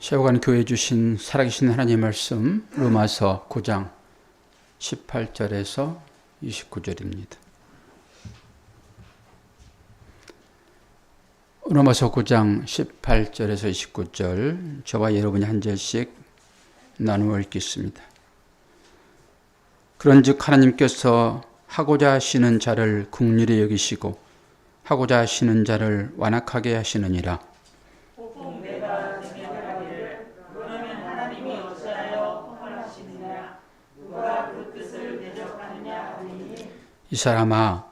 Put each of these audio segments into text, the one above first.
세워간 교회 주신 살아계신 하나님의 말씀 로마서 9장 18절에서 29절입니다. 로마서 9장 18절에서 29절 저와 여러분이 한 절씩 나누어 읽겠습니다. 그런즉 하나님께서 하고자 하시는 자를 긍휼히 여기시고 하고자 하시는 자를 완악하게 하시느니라. 이 사람아,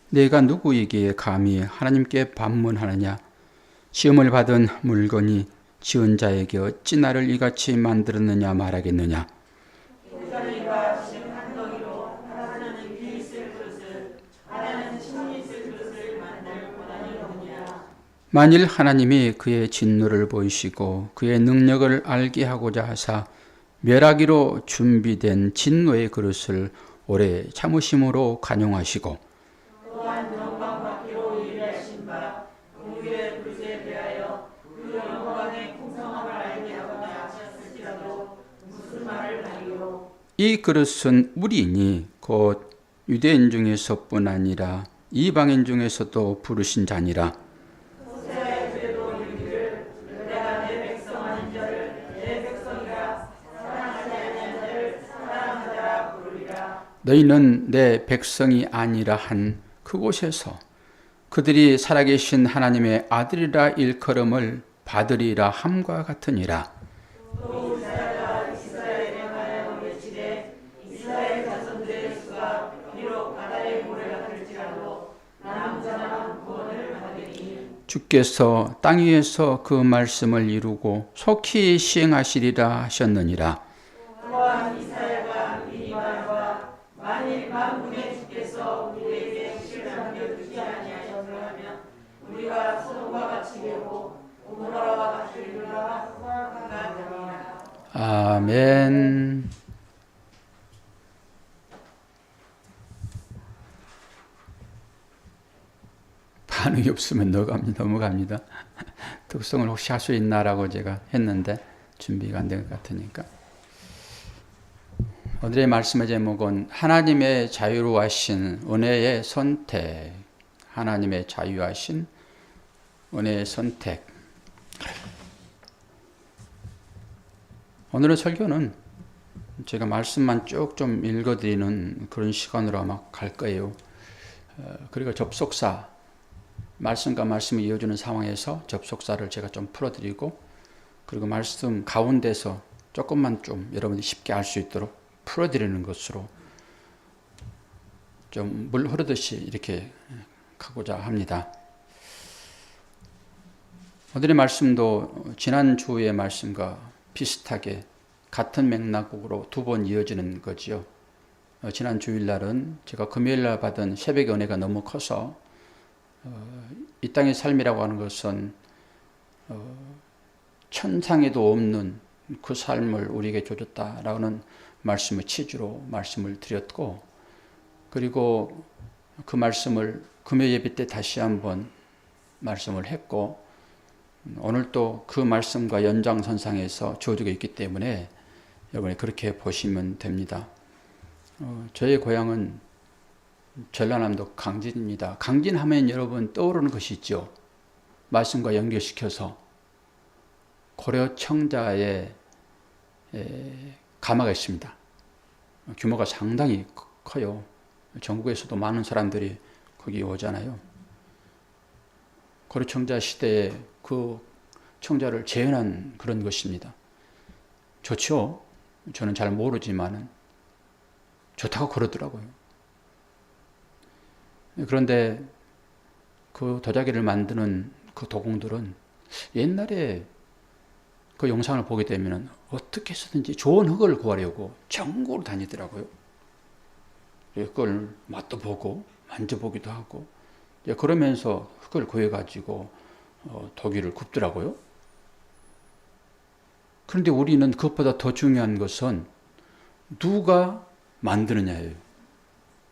내가 누구에게 감히 하나님께 반문하느냐? 시험을 받은 물건이 지은 자에게 어찌 나를 이같이 만들었느냐 말하겠느냐? 만일 하나님이 그의 진노를 보이시고 그의 능력을 알게 하고자 하사 멸하기로 준비된 진노의 그릇을 오래 참으심으로 간용하시고 또한 영광받기로 일하신 바 긍휼의 그릇에 대하여 그 영광의 풍성함을 알게 하고자 하셨을지라도 무슨 말을 하리요? 이 그릇은 우리니 곧 유대인 중에서뿐 아니라 이방인 중에서도 부르신 자니라. 너희는 내 백성이 아니라 한 그곳에서 그들이 살아계신 하나님의 아들이라 일컬음을 받으리라 함과 같으니라. 또 이사야가 이스라엘에 관하여 외치되 이스라엘 자손들의 수가 비록 바다의 모래 같을지라도 남자나 구원을 받으리니 주께서 땅 위에서 그 말씀을 이루고 속히 시행하시리라 하셨느니라. 또한 이사야가 미리 말과 만일 만군의 주께서 우리에게 실을 남겨두지 아니하셨으면 우리가 소돔과 같이 되고 고모라와 같으리라 생각하니라. 아멘. 반응이 없으면 넘어갑니다. 특성을 혹시 할 수 있나라고 제가 했는데 준비가 안 된 것 같으니까. 오늘의 말씀의 제목은 하나님의 자유로우하신 은혜의 선택. 하나님의 자유하신 은혜의 선택. 오늘의 설교는 제가 말씀만 쭉 좀 읽어드리는 그런 시간으로 아마 갈 거예요. 그리고 접속사, 말씀과 말씀을 이어주는 상황에서 접속사를 제가 좀 풀어드리고, 그리고 말씀 가운데서 조금만 좀 여러분이 쉽게 알 수 있도록 풀어드리는 것으로 좀 물 흐르듯이 이렇게 가고자 합니다. 오늘의 말씀도 지난주의 말씀과 비슷하게 같은 맥락으로 두 번 이어지는 거지요. 지난 주일날은 제가 금요일날 받은 새벽의 은혜가 너무 커서 이 땅의 삶이라고 하는 것은 천상에도 없는 그 삶을 우리에게 줘줬다라는 말씀을 치주로 말씀을 드렸고, 그리고 그 말씀을 금요 예배 때 다시 한번 말씀을 했고, 오늘 또 그 말씀과 연장선상에서 주어지고 있기 때문에 여러분이 그렇게 보시면 됩니다. 저의 고향은 전라남도 강진입니다. 강진하면 여러분 떠오르는 것이 있죠. 말씀과 연결시켜서 고려 청자의 가마가 있습니다. 규모가 상당히 커요. 전국에서도 많은 사람들이 거기 오잖아요. 고려 청자 시대에 그 청자를 재현한 그런 것입니다. 좋죠? 저는 잘 모르지만은 좋다고 그러더라고요. 그런데 그 도자기를 만드는 그 도공들은 옛날에 그 영상을 보게 되면 어떻게 해서든지 좋은 흙을 구하려고 전국으로 다니더라고요. 그걸 맛도 보고 만져보기도 하고, 그러면서 흙을 구해가지고 도기를 굽더라고요. 그런데 우리는 그것보다 더 중요한 것은 누가 만드느냐예요.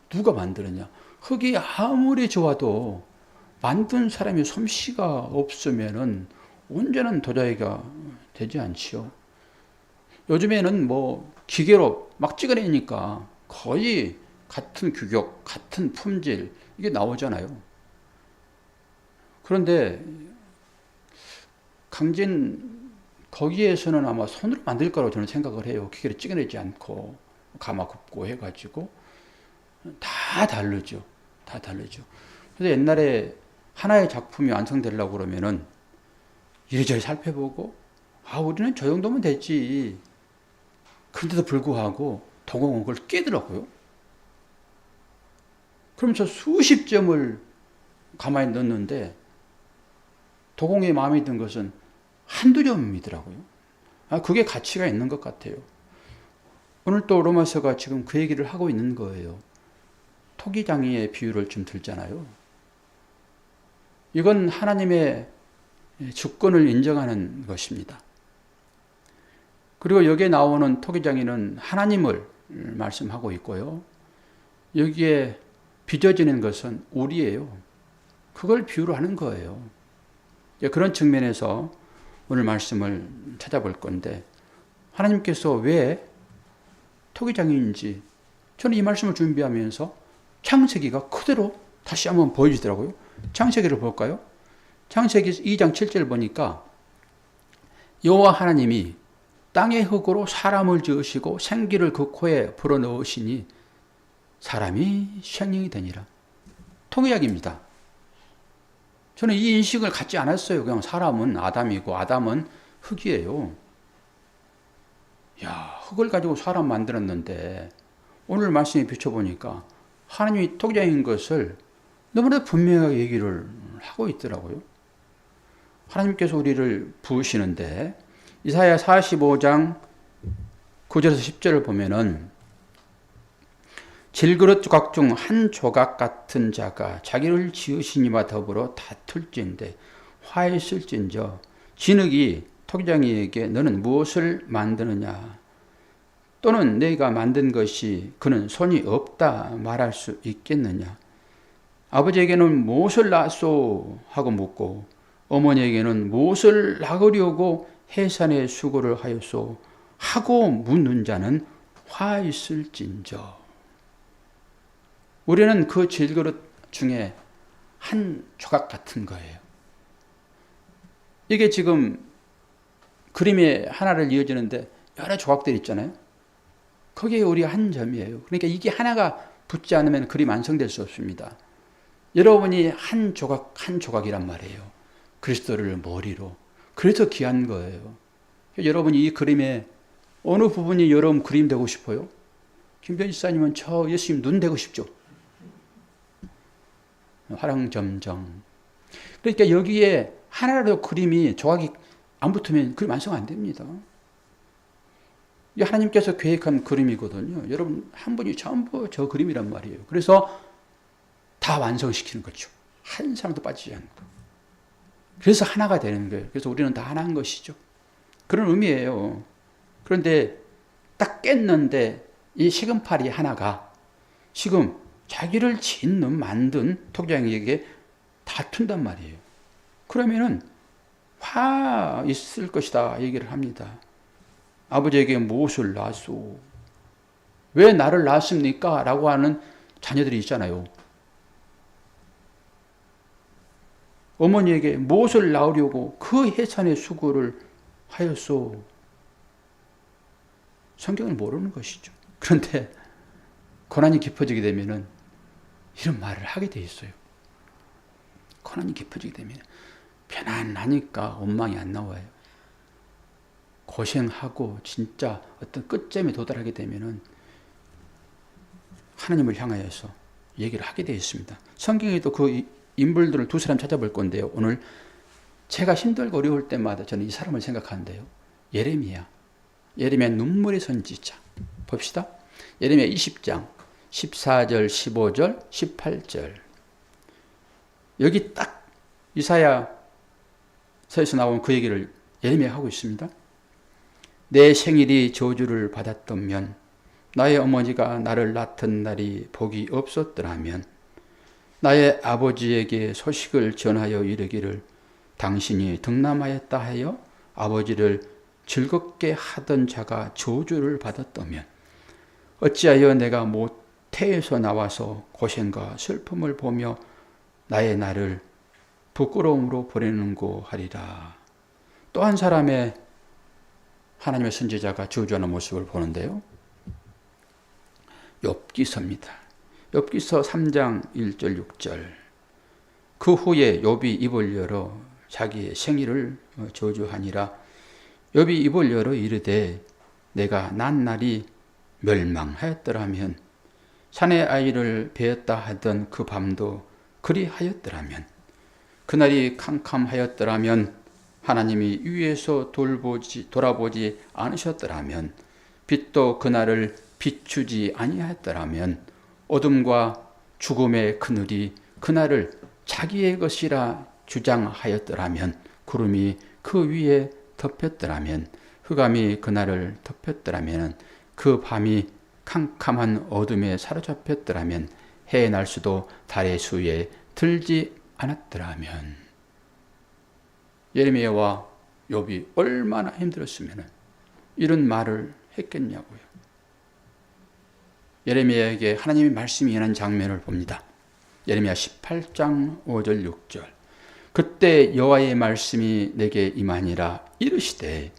누가 만드느냐. 흙이 아무리 좋아도 만든 사람이 솜씨가 없으면은 온전한 도자기가 되지 않지요. 요즘에는 뭐 기계로 막 찍어내니까 거의 같은 규격, 같은 품질 이게 나오잖아요. 그런데 강진 거기에서는 아마 손으로 만들 거라고 저는 생각을 해요. 기계로 찍어내지 않고 가마 굽고 해가지고 다 다르죠. 다 다르죠. 그래서 옛날에 하나의 작품이 완성되려고 그러면은 이리저리 살펴보고 우리는 저 정도면 되지. 그런데도 불구하고 도공은 그걸 깨더라고요. 그러면서 수십 점을 가만히 넣는데 도공이 마음에 든 것은 한두 점이더라고요. 그게 가치가 있는 것 같아요. 오늘 또 로마서가 지금 그 얘기를 하고 있는 거예요. 토기장이의 비유를 좀 들잖아요. 이건 하나님의 주권을 인정하는 것입니다. 그리고 여기에 나오는 토기장이는 하나님을 말씀하고 있고요. 여기에 빚어지는 것은 우리예요. 그걸 비유로 하는 거예요. 그런 측면에서 오늘 말씀을 찾아볼 건데 하나님께서 왜 토기장인지 저는 이 말씀을 준비하면서 창세기가 그대로 다시 한번 보여주더라고요. 창세기를 볼까요? 창세기 2장 7절 보니까 여호와 하나님이 땅의 흙으로 사람을 지으시고 생기를 그 코에 불어넣으시니 사람이 생명이 되니라. 통역입니다. 저는 이 인식을 갖지 않았어요. 그냥 사람은 아담이고 아담은 흙이에요. 흙을 가지고 사람 만들었는데 오늘 말씀에 비춰보니까 하나님이 토기장인 것을 너무나 분명하게 얘기를 하고 있더라고요. 하나님께서 우리를 부으시는데 이사야 45장 9절에서 10절을 보면은 질그릇 조각 중 한 조각 같은 자가 자기를 지으신 이와 더불어 다툴진대 화했을진저 진흙이 토기장이에게 너는 무엇을 만드느냐 또는 내가 만든 것이 그는 손이 없다 말할 수 있겠느냐 아버지에게는 무엇을 낳소 하고 묻고 어머니에게는 무엇을 낳으려고 해산의 수고를 하였소 하고 묻는 자는 화있을진저. 우리는 그 질그릇 중에 한 조각 같은 거예요. 이게 지금 그림의 하나를 이어지는데 여러 조각들이 있잖아요. 거기에 우리 한 점이에요. 그러니까 이게 하나가 붙지 않으면 그림 완성될 수 없습니다. 여러분이 한 조각 한 조각이란 말이에요. 그리스도를 머리로. 그래서 귀한 거예요. 여러분이 이 그림의 어느 부분이 여러분 그림 되고 싶어요? 김병희 지사님은 저 예수님 눈 되고 싶죠. 화랑점정. 그러니까 여기에 하나라도 그림이 조각이 안 붙으면 그림 완성 안 됩니다. 이게 하나님께서 계획한 그림이거든요. 여러분 한 분이 전부 저 그림이란 말이에요. 그래서 다 완성시키는 거죠. 한 사람도 빠지지 않고. 그래서 하나가 되는 거예요. 그래서 우리는 다 하나인 것이죠. 그런 의미예요. 그런데 딱 깼는데 이 시금팔이 하나가 지금 자기를 짓는 만든 토기장이에게 다툰단 말이에요. 그러면은 화 있을 것이다 얘기를 합니다. 아버지에게 무엇을 낳았소? 왜 나를 낳았습니까? 라고 하는 자녀들이 있잖아요. 어머니에게 무엇을 낳으려고 그 해산의 수고를 하였소? 성경을 모르는 것이죠. 그런데 고난이 깊어지게 되면은 이런 말을 하게 돼 있어요. 고난이 깊어지게 되면 편안하니까 원망이 안 나와요. 고생하고 진짜 어떤 끝점에 도달하게 되면은 하나님을 향하여서 얘기를 하게 되어 있습니다. 성경에도 그 인물들을 두 사람 찾아볼 건데요. 오늘 제가 힘들고 어려울 때마다 저는 이 사람을 생각하는데요. 예레미야 눈물의 선지자. 봅시다. 예레미야 20장 14절, 15절, 18절. 여기 딱 이사야서에서 나온 그 얘기를 예레미야 하고 있습니다. 내 생일이 저주를 받았다면 나의 어머니가 나를 낳던 날이 복이 없었더라면 나의 아버지에게 소식을 전하여 이르기를 당신이 득남하였다 하여 아버지를 즐겁게 하던 자가 저주를 받았다면 어찌하여 내가 모태에서 나와서 고생과 슬픔을 보며 나의 날을 부끄러움으로 보내는고 하리라. 또 한 사람의 하나님의 선지자가 저주하는 모습을 보는데요. 욥기서입니다. 욥기서 3장 1절 6절. 그 후에 욥이 입을 열어 자기의 생일을 저주하니라. 욥이 입을 열어 이르되 내가 난 날이 멸망하였더라면 산의 아이를 베었다 하던 그 밤도 그리하였더라면 그날이 캄캄하였더라면 하나님이 위에서 돌아보지 않으셨더라면 빛도 그날을 비추지 아니하였더라면 어둠과 죽음의 그늘이 그날을 자기의 것이라 주장하였더라면 구름이 그 위에 덮였더라면 흑암이 그날을 덮였더라면 그 밤이 캄캄한 어둠에 사로잡혔더라면 해의 날수도 달의 수에 들지 않았더라면 예레미야와 욥이 얼마나 힘들었으면 이런 말을 했겠냐고요. 예레미야에게 하나님의 말씀이 임하는 장면을 봅니다. 예레미야 18장 5절 6절. 그때 여호와의 말씀이 내게 임하니라 이르시되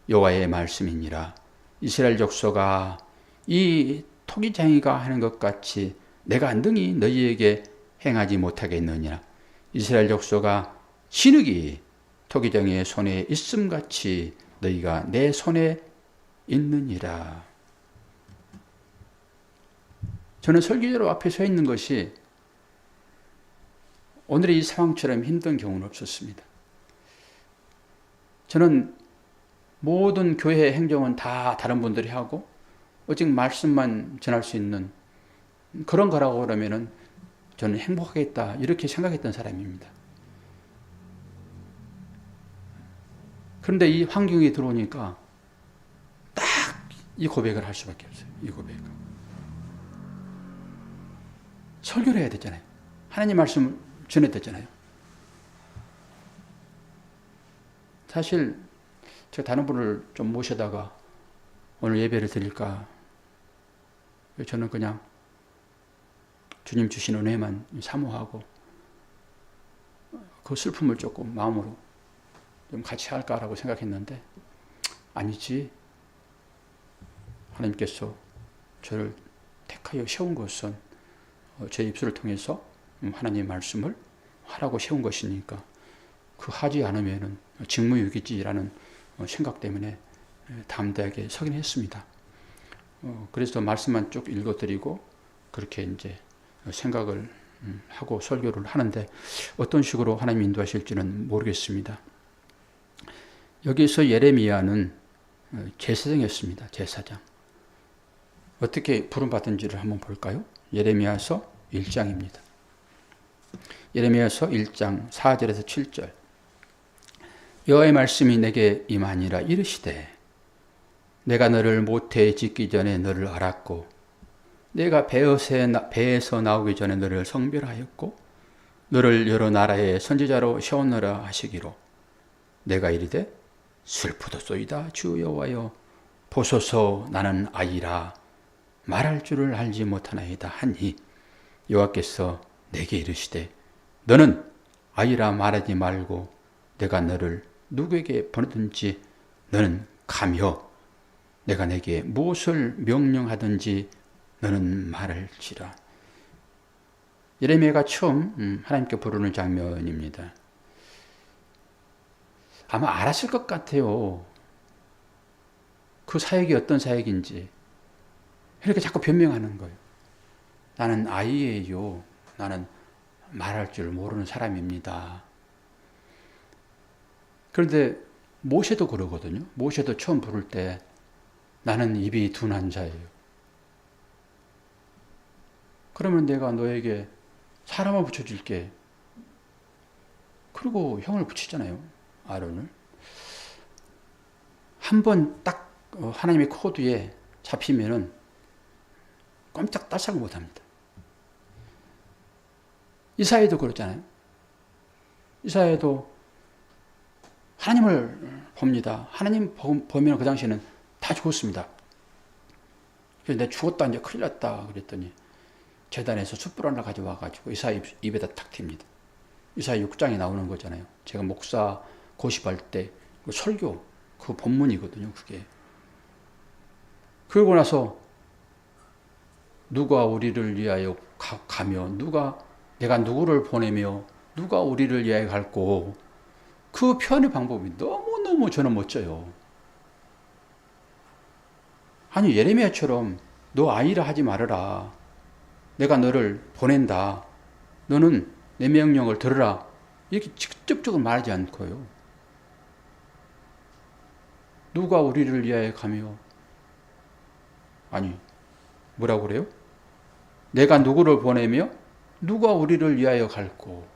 여호와의 말씀이니라 이스라엘 족속아 이 토기장이가 하는 것 같이 내가 능히 너희에게 행하지 못하겠느니라. 이스라엘 족속아 진흙이 토기장이의 손에 있음같이 너희가 내 손에 있느니라. 저는 설교자로 앞에 서 있는 것이 오늘의 이 상황처럼 힘든 경우는 없었습니다. 저는 모든 교회 행정은 다 다른 분들이 하고 오직 말씀만 전할 수 있는 그런 거라고 그러면은 저는 행복하겠다 이렇게 생각했던 사람입니다. 그런데 이 환경이 들어오니까 딱 이 고백을 할 수밖에 없어요. 이 고백을. 설교를 해야 되잖아요. 하나님 말씀을 전해야 되잖아요. 사실 제가 다른 분을 좀 모셔다가 오늘 예배를 드릴까 저는 그냥 주님 주신 은혜만 사모하고 그 슬픔을 조금 마음으로 좀 같이 할까라고 생각했는데 아니지. 하나님께서 저를 택하여 세운 것은 제 입술을 통해서 하나님의 말씀을 하라고 세운 것이니까 그 하지 않으면은 직무유기지라는 생각 때문에 담대하게 서긴 했습니다. 그래서 말씀만 쭉 읽어드리고 그렇게 이제 생각을 하고 설교를 하는데 어떤 식으로 하나님 인도하실지는 모르겠습니다. 여기서 예레미야는 제사장이었습니다. 제사장. 어떻게 부름받은지를 한번 볼까요? 예레미야서 1장입니다. 예레미야서 1장 4절에서 7절. 여호와의 말씀이 내게 임하니라 이르시되 내가 너를 모태에 짓기 전에 너를 알았고 내가 배에서 나오기 전에 너를 성별하였고 너를 여러 나라의 선지자로 세우노라 하시기로 내가 이르되 슬프도소이다 주 여호와여 보소서 나는 아이라 말할 줄을 알지 못하나이다 하니 여호와께서 내게 이르시되 너는 아이라 말하지 말고 내가 너를 누구에게 보내든지 너는 가며 내가 내게 무엇을 명령하든지 너는 말할지라. 예레미야가 처음 하나님께 부르는 장면입니다. 아마 알았을 것 같아요. 그 사역이 어떤 사역인지. 이렇게 자꾸 변명하는 거예요. 나는 아이예요. 나는 말할 줄 모르는 사람입니다. 그런데 모세도 그러거든요. 모세도 처음 부를 때 나는 입이 둔한 자예요. 그러면 내가 너에게 사람을 붙여줄게. 그리고 형을 붙이잖아요. 아론을. 한 번 딱 하나님의 코드에 잡히면은 꼼짝달싹 못합니다. 이사야도 그렇잖아요. 이사야도 하나님을 봅니다. 하나님 보면 그 당시에는 다 죽었습니다. 그래서 내가 죽었다 이제 큰일 났다 그랬더니 재단에서 숯불 하나 가져와가지고 이사야 입에다 탁 틉니다. 이사야 6장에 나오는 거잖아요. 제가 목사 고십할 때 설교 그 본문이거든요. 그게. 그러고 나서 누가 우리를 위하여 가며 내가 누구를 보내며 누가 우리를 위하여 갈고, 그 표현의 방법이 너무너무 저는 멋져요. 아니 예레미야처럼 너 아이라 하지 말아라. 내가 너를 보낸다. 너는 내 명령을 들으라. 이렇게 직접적으로 말하지 않고요. 누가 우리를 위하여 가며, 아니 뭐라고 그래요? 내가 누구를 보내며 누가 우리를 위하여 갈고.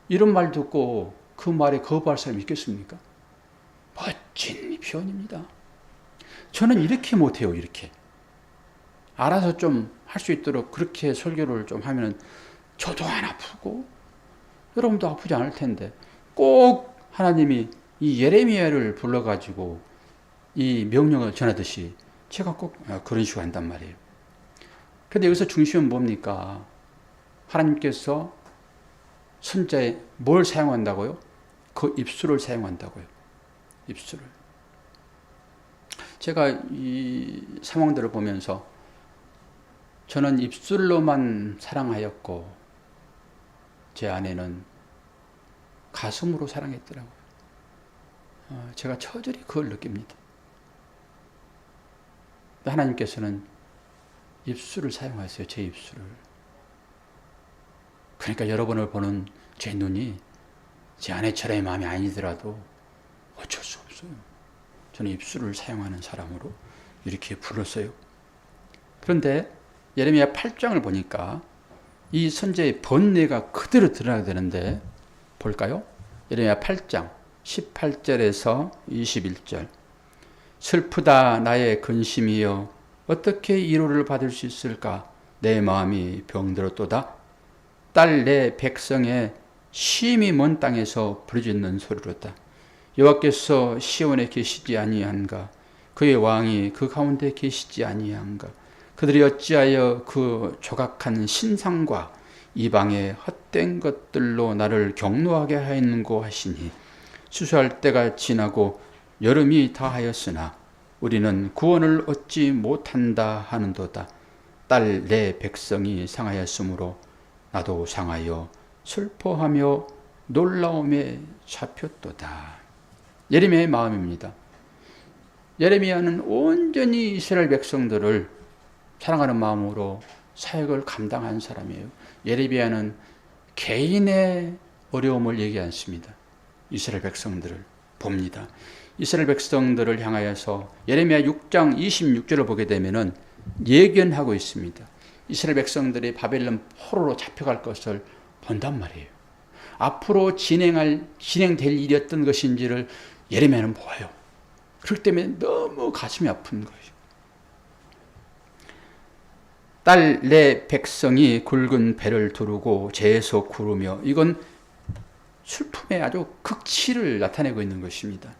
이런 말 듣고 그 말에 거부할 사람이 있겠습니까? 멋진 표현입니다. 저는 이렇게 못해요. 이렇게 알아서 좀 할 수 있도록 그렇게 설교를 좀 하면 저도 안 아프고 여러분도 아프지 않을 텐데, 꼭 하나님이 이 예레미야를 불러가지고 이 명령을 전하듯이 제가 꼭 그런 식으로 한단 말이에요. 그런데 여기서 중심은 뭡니까? 하나님께서 선자에 뭘 사용한다고요? 그 입술을 사용한다고요. 입술을. 제가 이 상황들을 보면서 저는 입술로만 사랑하였고 제 아내는 가슴으로 사랑했더라고요. 제가 처절히 그걸 느낍니다. 하나님께서는 입술을 사용하세요. 제 입술을. 그러니까 여러분을 보는 제 눈이 제 아내처럼의 마음이 아니더라도 어쩔 수 없어요. 저는 입술을 사용하는 사람으로 이렇게 불렀어요. 그런데 예레미야 8장을 보니까 이 선지자의 번뇌가 그대로 드러나게 되는데, 볼까요? 예레미야 8장 18절에서 21절. 슬프다 나의 근심이여, 어떻게 위로를 받을 수 있을까? 내 마음이 병들었도다. 딸 내 백성의 심히 먼 땅에서 부르짖는 소리로다. 여호와께서 시온에 계시지 아니한가? 그의 왕이 그 가운데 계시지 아니한가? 그들이 어찌하여 그 조각한 신상과 이방의 헛된 것들로 나를 경노하게 하였는고 하시니, 수수할 때가 지나고 여름이 다하였으나 우리는 구원을 얻지 못한다 하는도다. 딸 내 백성이 상하였으므로 나도 상하여 슬퍼하며 놀라움에 잡혔도다. 예레미야의 마음입니다. 예레미야는 온전히 이스라엘 백성들을 사랑하는 마음으로 사역을 감당한 사람이에요. 예레미야는 개인의 어려움을 얘기하지 않습니다. 이스라엘 백성들을 봅니다. 이스라엘 백성들을 향하여서 예레미야 6장 26절을 보게 되면은 예견하고 있습니다. 이스라엘 백성들이 바벨론 포로로 잡혀갈 것을 본단 말이에요. 앞으로 진행될 일이었던 것인지를 예레미야는 보아요. 그렇기 때문에 너무 가슴이 아픈 거예요. 딸 내 백성이 굵은 배를 두르고 재에서 구르며, 이건 슬픔의 아주 극치를 나타내고 있는 것입니다.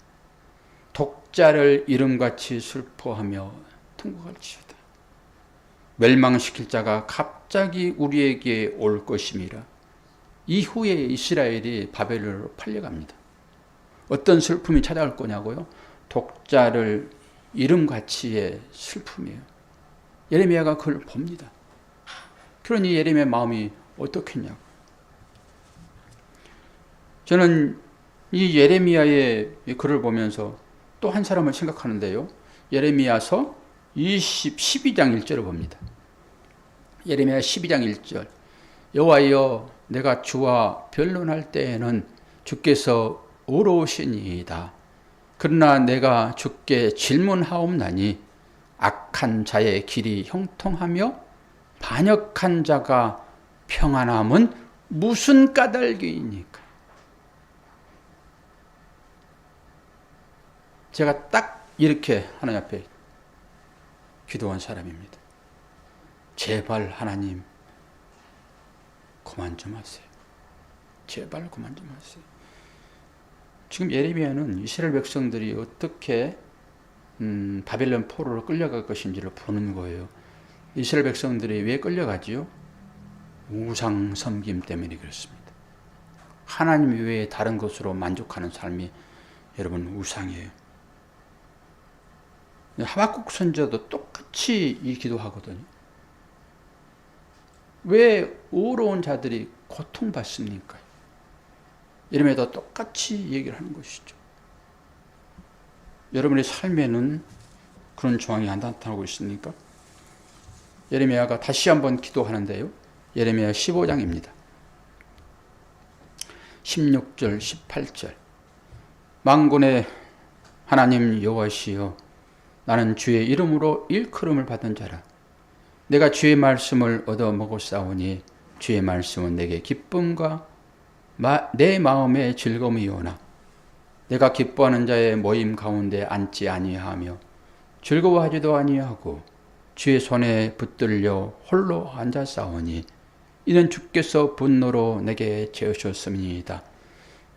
독자를 이름같이 슬퍼하며 통곡할지어다. 멸망시킬 자가 갑자기 우리에게 올 것임이라. 이후에 이스라엘이 바벨론으로 팔려갑니다. 어떤 슬픔이 찾아올 거냐고요? 독자를 이름같이의 슬픔이에요. 예레미야가 그걸 봅니다. 그러니 예레미야의 마음이 어떻겠냐고. 저는 이 예레미야의 글을 보면서 또 한 사람을 생각하는데요. 예레미야서 12장 1절을 봅니다. 예레미야 12장 1절. 여호와여, 내가 주와 변론할 때에는 주께서 의로우시니이다. 그러나 내가 주께 질문하옵나니 악한 자의 길이 형통하며 반역한 자가 평안함은 무슨 까닭이니까. 제가 딱 이렇게 하나님 앞에 기도한 사람입니다. 제발 하나님 그만 좀 하세요. 제발 그만 좀 하세요. 지금 예레미야는 이스라엘 백성들이 어떻게 바벨론 포로로 끌려갈 것인지를 보는 거예요. 이스라엘 백성들이 왜 끌려가지요? 우상 섬김 때문에 그렇습니다. 하나님 외에 다른 것으로 만족하는 삶이 여러분 우상이에요. 하박국 선지자도 똑같이 이 기도하거든요. 왜 의로운 자들이 고통받습니까? 예레미야도 똑같이 얘기를 하는 것이죠. 여러분의 삶에는 그런 조항이 안 나타나고 있습니까? 예레미야가 다시 한번 기도하는데요. 예레미야 15장입니다. 16절, 18절. 만군의 하나님 여호와시여, 나는 주의 이름으로 일컬음을 받은 자라. 내가 주의 말씀을 얻어 먹었사오니 주의 말씀은 내게 기쁨과 내 마음의 즐거움이오나 내가 기뻐하는 자의 모임 가운데 앉지 아니하며 즐거워하지도 아니하고 주의 손에 붙들려 홀로 앉았사오니 이는 주께서 분노로 내게 재우셨음이니이다.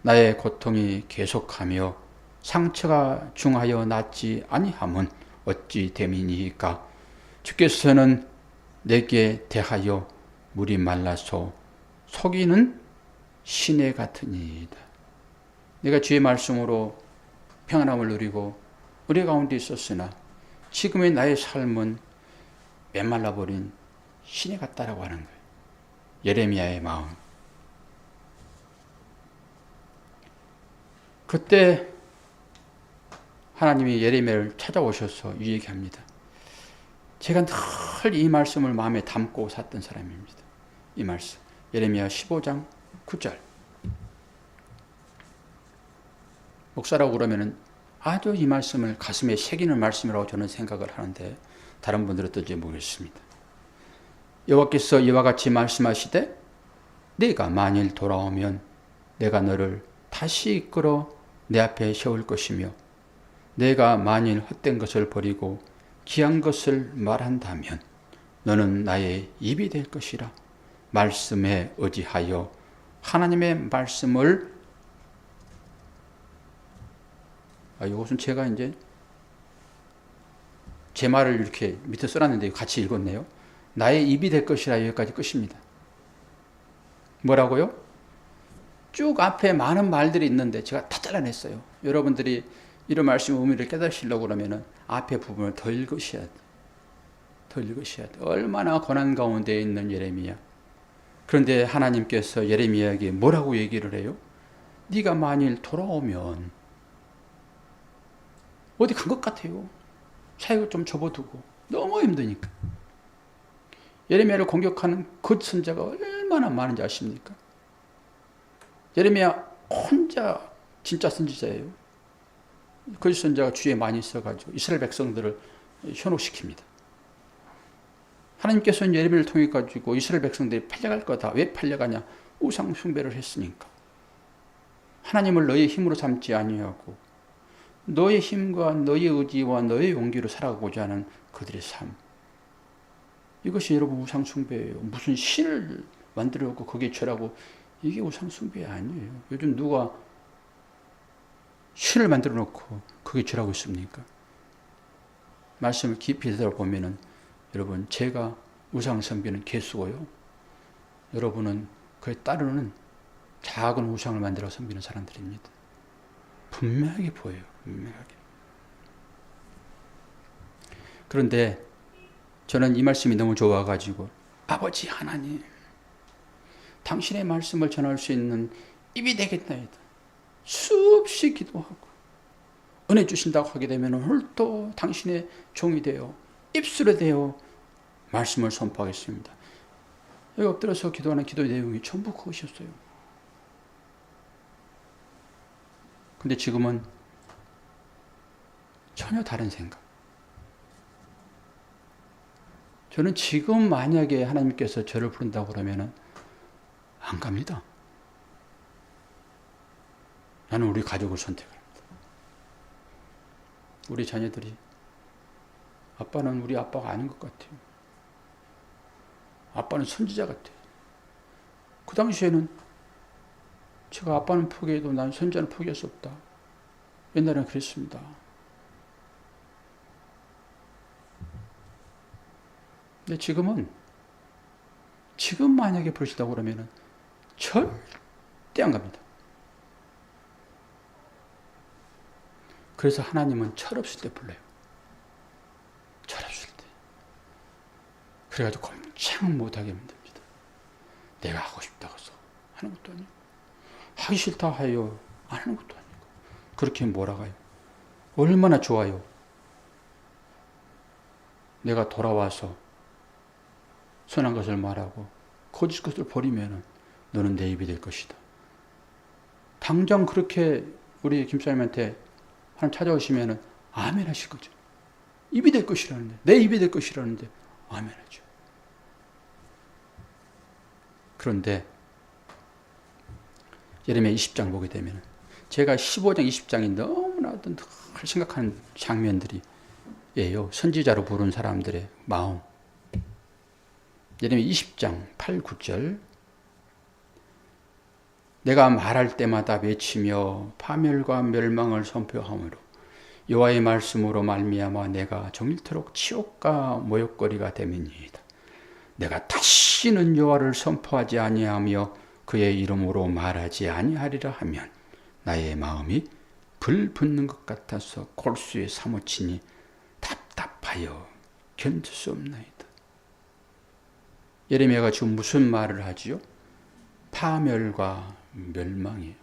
나의 고통이 계속하며 상처가 중하여 낫지 아니함은 어찌 됨이니이까. 주께서는 내게 대하여 물이 말라서 속이는 시내 같으니이다. 내가 주의 말씀으로 평안함을 누리고 은혜 가운데 있었으나 지금의 나의 삶은 메말라버린 시내 같다라고 하는 거예요. 예레미야의 마음. 그때 하나님이 예레미야를 찾아오셔서 이 얘기합니다. 제가 늘 이 말씀을 마음에 담고 샀던 사람입니다. 이 말씀. 예레미야 15장 9절. 목사라고 그러면은 아주 이 말씀을 가슴에 새기는 말씀이라고 저는 생각을 하는데 다른 분들은 어떤지 모르겠습니다. 여호와께서 이와 같이 말씀하시되 네가 만일 돌아오면 내가 너를 다시 이끌어 내 앞에 세울 것이며 내가 만일 헛된 것을 버리고 귀한 것을 말한다면 너는 나의 입이 될 것이라. 말씀에 의지하여 하나님의 말씀을 이것은 제가 이제 제 말을 이렇게 밑에 써놨는데 같이 읽었네요. 나의 입이 될 것이라 여기까지 끝입니다. 뭐라고요? 쭉 앞에 많은 말들이 있는데 제가 다 잘라냈어요. 여러분들이 이런 말씀의 의미를 깨달으시려고 그러면은 앞에 부분을 더 읽으셔야 돼요. 더 읽으셔야 돼요. 얼마나 고난 가운데 있는 예레미야. 그런데 하나님께서 예레미야에게 뭐라고 얘기를 해요? 네가 만일 돌아오면 어디 간 것 같아요. 사역을 좀 접어두고 너무 힘드니까. 예레미야를 공격하는 그 선자가 얼마나 많은지 아십니까? 예레미야 혼자 진짜 선지자예요. 그 선자가 주위에 많이 있어가지고 이스라엘 백성들을 현혹시킵니다. 하나님께서는 예레미야를 통해 가지고 이스라엘 백성들이 팔려갈 거다. 왜 팔려가냐? 우상 숭배를 했으니까. 하나님을 너의 힘으로 삼지 아니하고 너의 힘과 너의 의지와 너의 용기로 살아가고자 하는 그들의 삶. 이것이 여러분 우상 숭배예요. 무슨 신을 만들어 놓고 거기에 절하고 이게 우상 숭배 아니에요. 요즘 누가 신을 만들어 놓고 거기에 절하고 있습니까? 말씀을 깊이 들어보면은 여러분 제가 우상 섬기는 개수고요. 여러분은 그에 따르는 작은 우상을 만들어 섬기는 사람들입니다. 분명하게 보여요. 분명하게. 그런데 저는 이 말씀이 너무 좋아가지고 아버지 하나님 당신의 말씀을 전할 수 있는 입이 되겠나이다. 수없이 기도하고 은혜 주신다고 하게 되면 홀또 당신의 종이 되어 입술에 대어 말씀을 선포하겠습니다. 여기 엎드려서 기도하는 기도 내용이 전부 그것이었어요. 근데 지금은 전혀 다른 생각. 저는 지금 만약에 하나님께서 저를 부른다고 그러면 안 갑니다. 나는 우리 가족을 선택합니다. 우리 자녀들이 아빠는 우리 아빠가 아닌 것 같아요. 아빠는 선지자 같아요. 그 당시에는 제가 아빠는 포기해도 난 손자는 포기할 수 없다. 옛날에는 그랬습니다. 근데 지금 만약에 부르시다고 그러면은 절대 안 갑니다. 그래서 하나님은 철없을 때 불러요. 철없을 때. 그래가지고 꼼짝 못하게 만듭니다. 내가 하고 싶다고 해서 하는 것도 아니고, 하기 싫다 하여 안 하는 것도 아니고, 그렇게 몰아가요. 얼마나 좋아요. 내가 돌아와서 선한 것을 말하고 거짓 것을 버리면 너는 내 입이 될 것이다. 당장 그렇게 우리 김사님한테 하나님 찾아오시면 아멘 하실 거죠. 입이 될 것이라는데, 내 입이 될 것이라는데 아멘 하죠. 그런데 예레미야 20장 보게 되면 제가 15장 20장이 너무나도 늘 생각하는 장면들이에요. 선지자로 부른 사람들의 마음. 예레미야 20장 8, 9절 내가 말할 때마다 외치며 파멸과 멸망을 선포하므로 여호와의 말씀으로 말미암아 내가 종일토록 치욕과 모욕거리가 됨이니이다. 내가 다시는 여호와를 선포하지 아니하며 그의 이름으로 말하지 아니하리라 하면 나의 마음이 불 붙는 것 같아서 골수에 사무치니 답답하여 견딜 수 없나이다. 예레미야가 지금 무슨 말을 하지요? 파멸과 멸망이에요.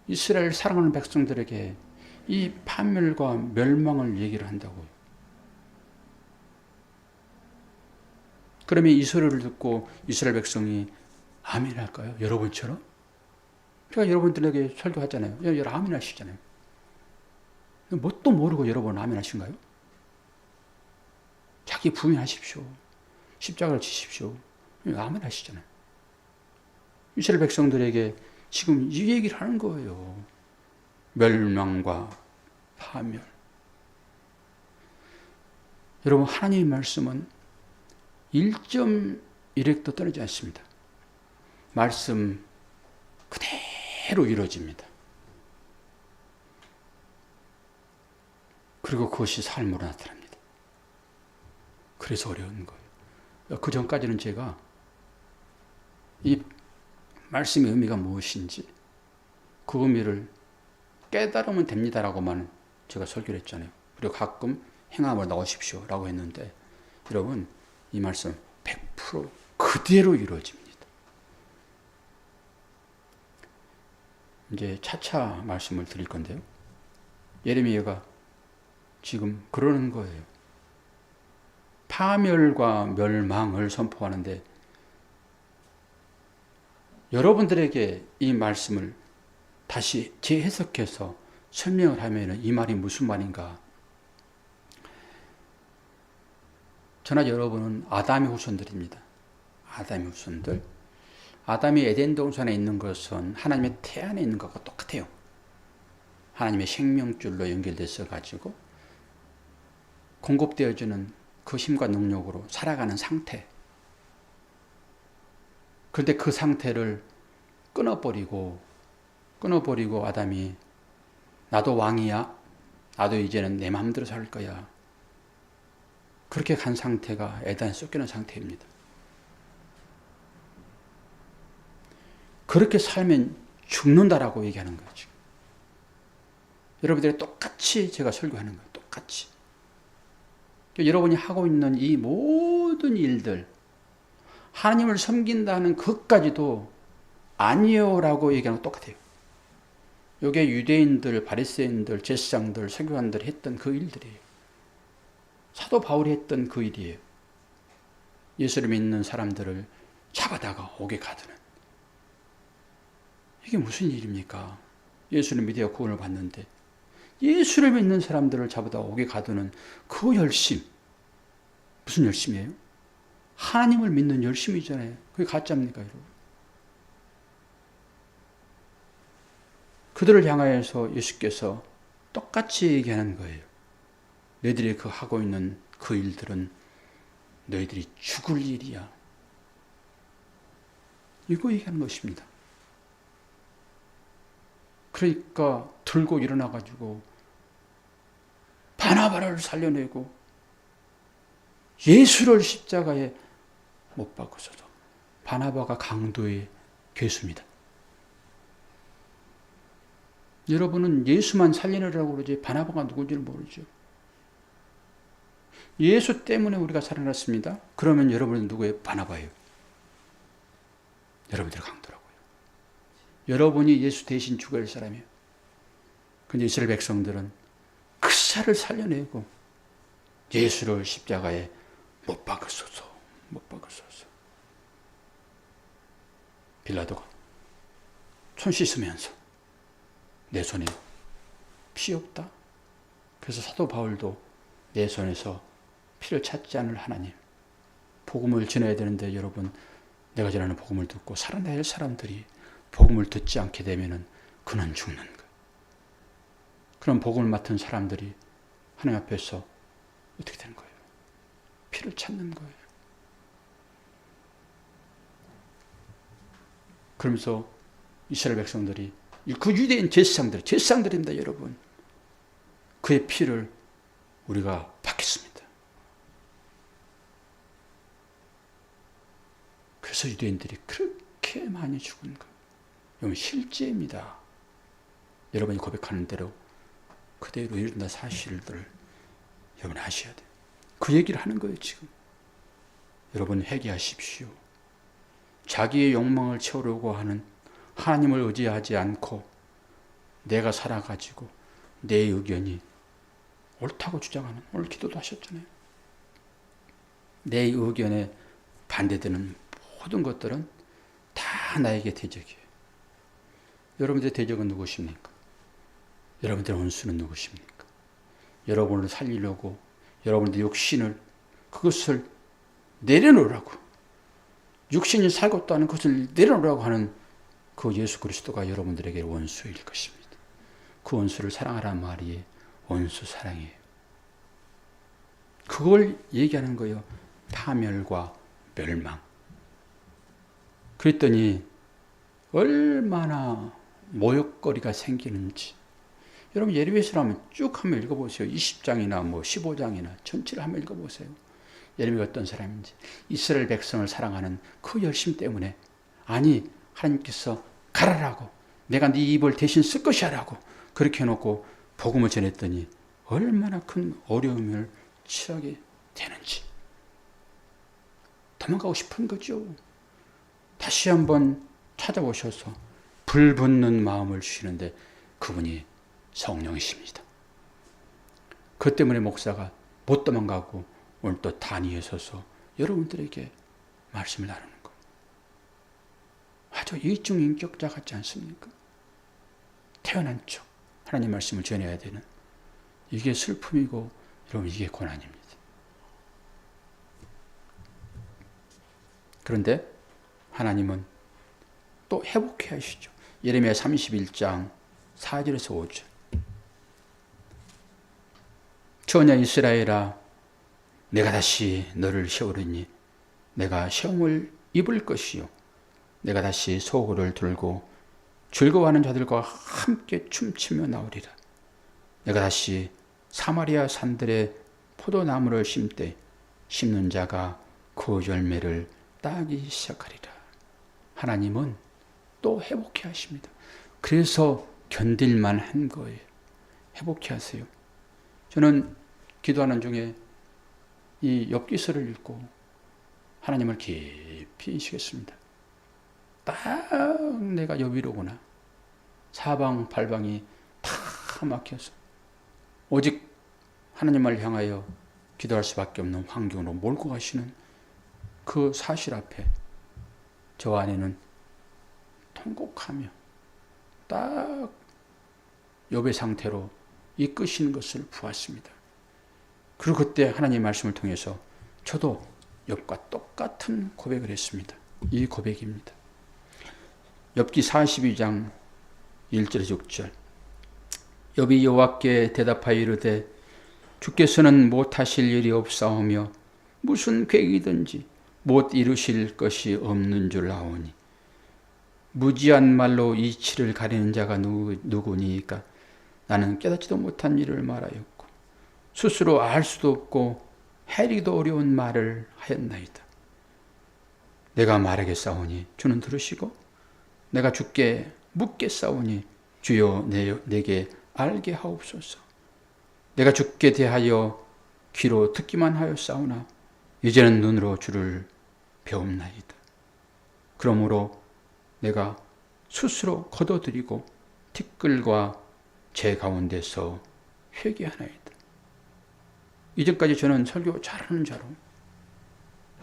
이스라엘 사랑하는 백성들에게 이 파멸과 멸망을 얘기를 한다고요. 그러면 이 소리를 듣고 이스라엘 백성이 아멘 할까요? 여러분처럼? 제가 여러분들에게 설교하잖아요. 여러분 아멘 하시잖아요. 뭣도 모르고 여러분 아멘 하신가요? 자기 부인하십시오. 십자가를 지십시오. 아멘 하시잖아요. 이스라엘 백성들에게 지금 이 얘기를 하는 거예요. 멸망과 파멸. 여러분, 하나님의 말씀은 1.1획도 떠나지 않습니다. 말씀 그대로 이루어집니다. 그리고 그것이 삶으로 나타납니다. 그래서 어려운 거예요. 그 전까지는 제가 이 말씀의 의미가 무엇인지 그 의미를 깨달으면 됩니다라고만 제가 설교를 했잖아요. 그리고 가끔 행함으로 나오십시오 라고 했는데 여러분 이 말씀 100% 그대로 이루어집니다. 이제 차차 말씀을 드릴 건데요. 예레미야가 지금 그러는 거예요. 파멸과 멸망을 선포하는데 여러분들에게 이 말씀을 다시 재해석해서 설명을 하면 이 말이 무슨 말인가? 저나 여러분은 아담의 후손들입니다. 아담의 후손들. 아담이 에덴 동산에 있는 것은 하나님의 태안에 있는 것과 똑같아요. 하나님의 생명줄로 연결돼서 가지고 공급되어지는 그 힘과 능력으로 살아가는 상태. 그런데 그 상태를 끊어버리고 아담이 나도 왕이야. 나도 이제는 내 마음대로 살 거야. 그렇게 간 상태가 에덴에 쫓기는 상태입니다. 그렇게 살면 죽는다라고 얘기하는 거죠. 여러분들이 똑같이 제가 설교하는 거예요. 똑같이. 여러분이 하고 있는 이 모든 일들, 하나님을 섬긴다는 것까지도 아니요라고 얘기하는 거 똑같아요. 이게 유대인들, 바리새인들, 제사장들, 서기관들이 했던 그 일들이에요. 사도 바울이 했던 그 일이에요. 예수를 믿는 사람들을 잡아다가 옥에 가두는. 이게 무슨 일입니까? 예수를 믿어 구원을 받는데 예수를 믿는 사람들을 잡아다가 옥에 가두는 그 열심. 무슨 열심이에요? 하나님을 믿는 열심이잖아요. 그게 가짜입니까, 여러분? 그들을 향하여서 예수께서 똑같이 얘기하는 거예요. 너희들이 그 하고 있는 그 일들은 너희들이 죽을 일이야. 이거 얘기하는 것입니다. 그러니까 들고 일어나가지고 바나바를 살려내고 예수를 십자가에 못 박으소서. 바나바가 강도의 괴수입니다. 여러분은 예수만 살려내라고 그러지 바나바가 누군지를 모르죠. 예수 때문에 우리가 살아났습니다. 그러면 여러분은 누구예요? 바나바예요. 여러분들 강도라고요. 여러분이 예수 대신 죽어야 할 사람이에요. 근데 이스라엘 백성들은 그 자를 살려내고 예수를 십자가에 못 박으소서, 못 박으소서. 빌라도가 손 씻으면서 내 손에 피 없다. 그래서 사도 바울도 내 손에서 피를 찾지 않을 하나님. 복음을 전해야 되는데 여러분, 내가 전하는 복음을 듣고 살아나야 할 사람들이 복음을 듣지 않게 되면 그는 죽는 거예요. 그런 복음을 맡은 사람들이 하나님 앞에서 어떻게 되는 거예요? 피를 찾는 거예요. 그러면서 이스라엘 백성들이 그 유대인 제사장들입니다, 여러분. 그의 피를 우리가 받겠습니다. 그래서 유대인들이 그렇게 많이 죽은 거예요. 이건 실제입니다. 여러분이 고백하는 대로 그대로 이룬다 사실들 여러분 아셔야 돼요. 그 얘기를 하는 거예요, 지금. 여러분 회개하십시오. 자기의 욕망을 채우려고 하는 하나님을 의지하지 않고 내가 살아가지고 내 의견이 옳다고 주장하는, 오늘 기도도 하셨잖아요. 내 의견에 반대되는 모든 것들은 다 나에게 대적이에요. 여러분들의 대적은 누구십니까? 여러분들의 원수는 누구십니까? 여러분을 살리려고 여러분들의 욕심을, 그것을 내려놓으라고, 육신이 살고도 하는 것을 내려놓으라고 하는 그 예수 그리스도가 여러분들에게 원수일 것입니다. 그 원수를 사랑하라는 말이 원수 사랑이에요. 그걸 얘기하는 거예요. 파멸과 멸망. 그랬더니 얼마나 모욕거리가 생기는지. 여러분 예레미야서를 한번 쭉 한번 읽어보세요. 20장이나 뭐 15장이나 전체를 한번 읽어보세요. 예레미야가 어떤 사람인지. 이스라엘 백성을 사랑하는 그 열심 때문에, 아니 하나님께서 가라라고, 내가 네 입을 대신 쓸 것이야라고 그렇게 해놓고 복음을 전했더니 얼마나 큰 어려움을 치하게 되는지. 도망가고 싶은 거죠. 다시 한번 찾아오셔서 불붙는 마음을 주시는데 그분이 성령이십니다. 그 때문에 목사가 못 도망가고 오늘 또 단위에 서서 여러분들에게 말씀을 나누는 거예요. 아주 이중인격자 같지 않습니까? 태어난 척 하나님 말씀을 전해야 되는, 이게 슬픔이고 여러분 이게 고난입니다. 그런데 하나님은 또 회복해 하시죠. 예레미야 31장 4절에서 5절. 처녀 이스라엘아, 내가 다시 너를 세우리니 내가 시험을 입을 것이요, 내가 다시 소고를 들고 즐거워하는 자들과 함께 춤추며 나오리라. 내가 다시 사마리아 산들의 포도나무를 심되 심는 자가 그 열매를 따기 시작하리라. 하나님은 또 회복해 하십니다. 그래서 견딜만 한 거예요. 회복해 하세요. 저는 기도하는 중에 이 욥기서를 읽고 하나님을 깊이 인식했습니다. 딱 내가 욥이로구나. 사방팔방이 다 막혀서 오직 하나님을 향하여 기도할 수밖에 없는 환경으로 몰고 가시는 그 사실 앞에 저 안에는 통곡하며 딱 욥의 상태로 이끄시는 것을 보았습니다. 그리고 그때 하나님의 말씀을 통해서 저도 욥과 똑같은 고백을 했습니다. 이 고백입니다. 욥기 42장 1절에서 6절. 욥이 여호와께 대답하여 이르되 주께서는 못하실 일이 없사오며 무슨 계획이든지 못 이루실 것이 없는 줄 아오니 무지한 말로 이치를 가리는 자가 누구니까? 나는 깨닫지도 못한 일을 말하였고 스스로 알 수도 없고 해리기도 어려운 말을 하였나이다. 내가 말하겠사오니 주는 들으시고 내가 주께 묻겠사오니 주여 내게 알게 하옵소서. 내가 주께 대하여 귀로 듣기만 하였사오나 이제는 눈으로 주를 배움나이다. 그러므로 내가 스스로 거둬들이고 티끌과 제 가운데서 회개하나이다. 이전까지 저는 설교 잘하는 자로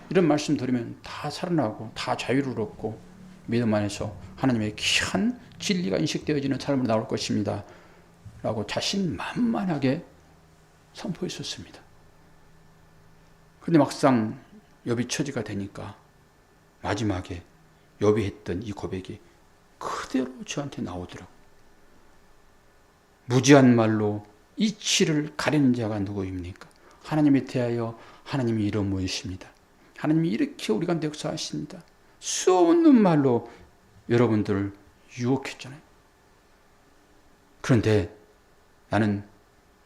이런 말씀 들으면 다 살아나고 다 자유를 얻고 믿음 안에서 하나님의 귀한 진리가 인식되어지는 삶으로 나올 것입니다 라고 자신만만하게 선포했었습니다. 그런데 막상 욥이 처지가 되니까 마지막에 욥이 했던 이 고백이 그대로 저한테 나오더라고요. 무지한 말로 이치를 가리는 자가 누구입니까? 하나님에 대하여 하나님이 이런 무엇입니다. 하나님이 이렇게 우리 가운데 역사하십니다. 수없는 말로 여러분들을 유혹했잖아요. 그런데 나는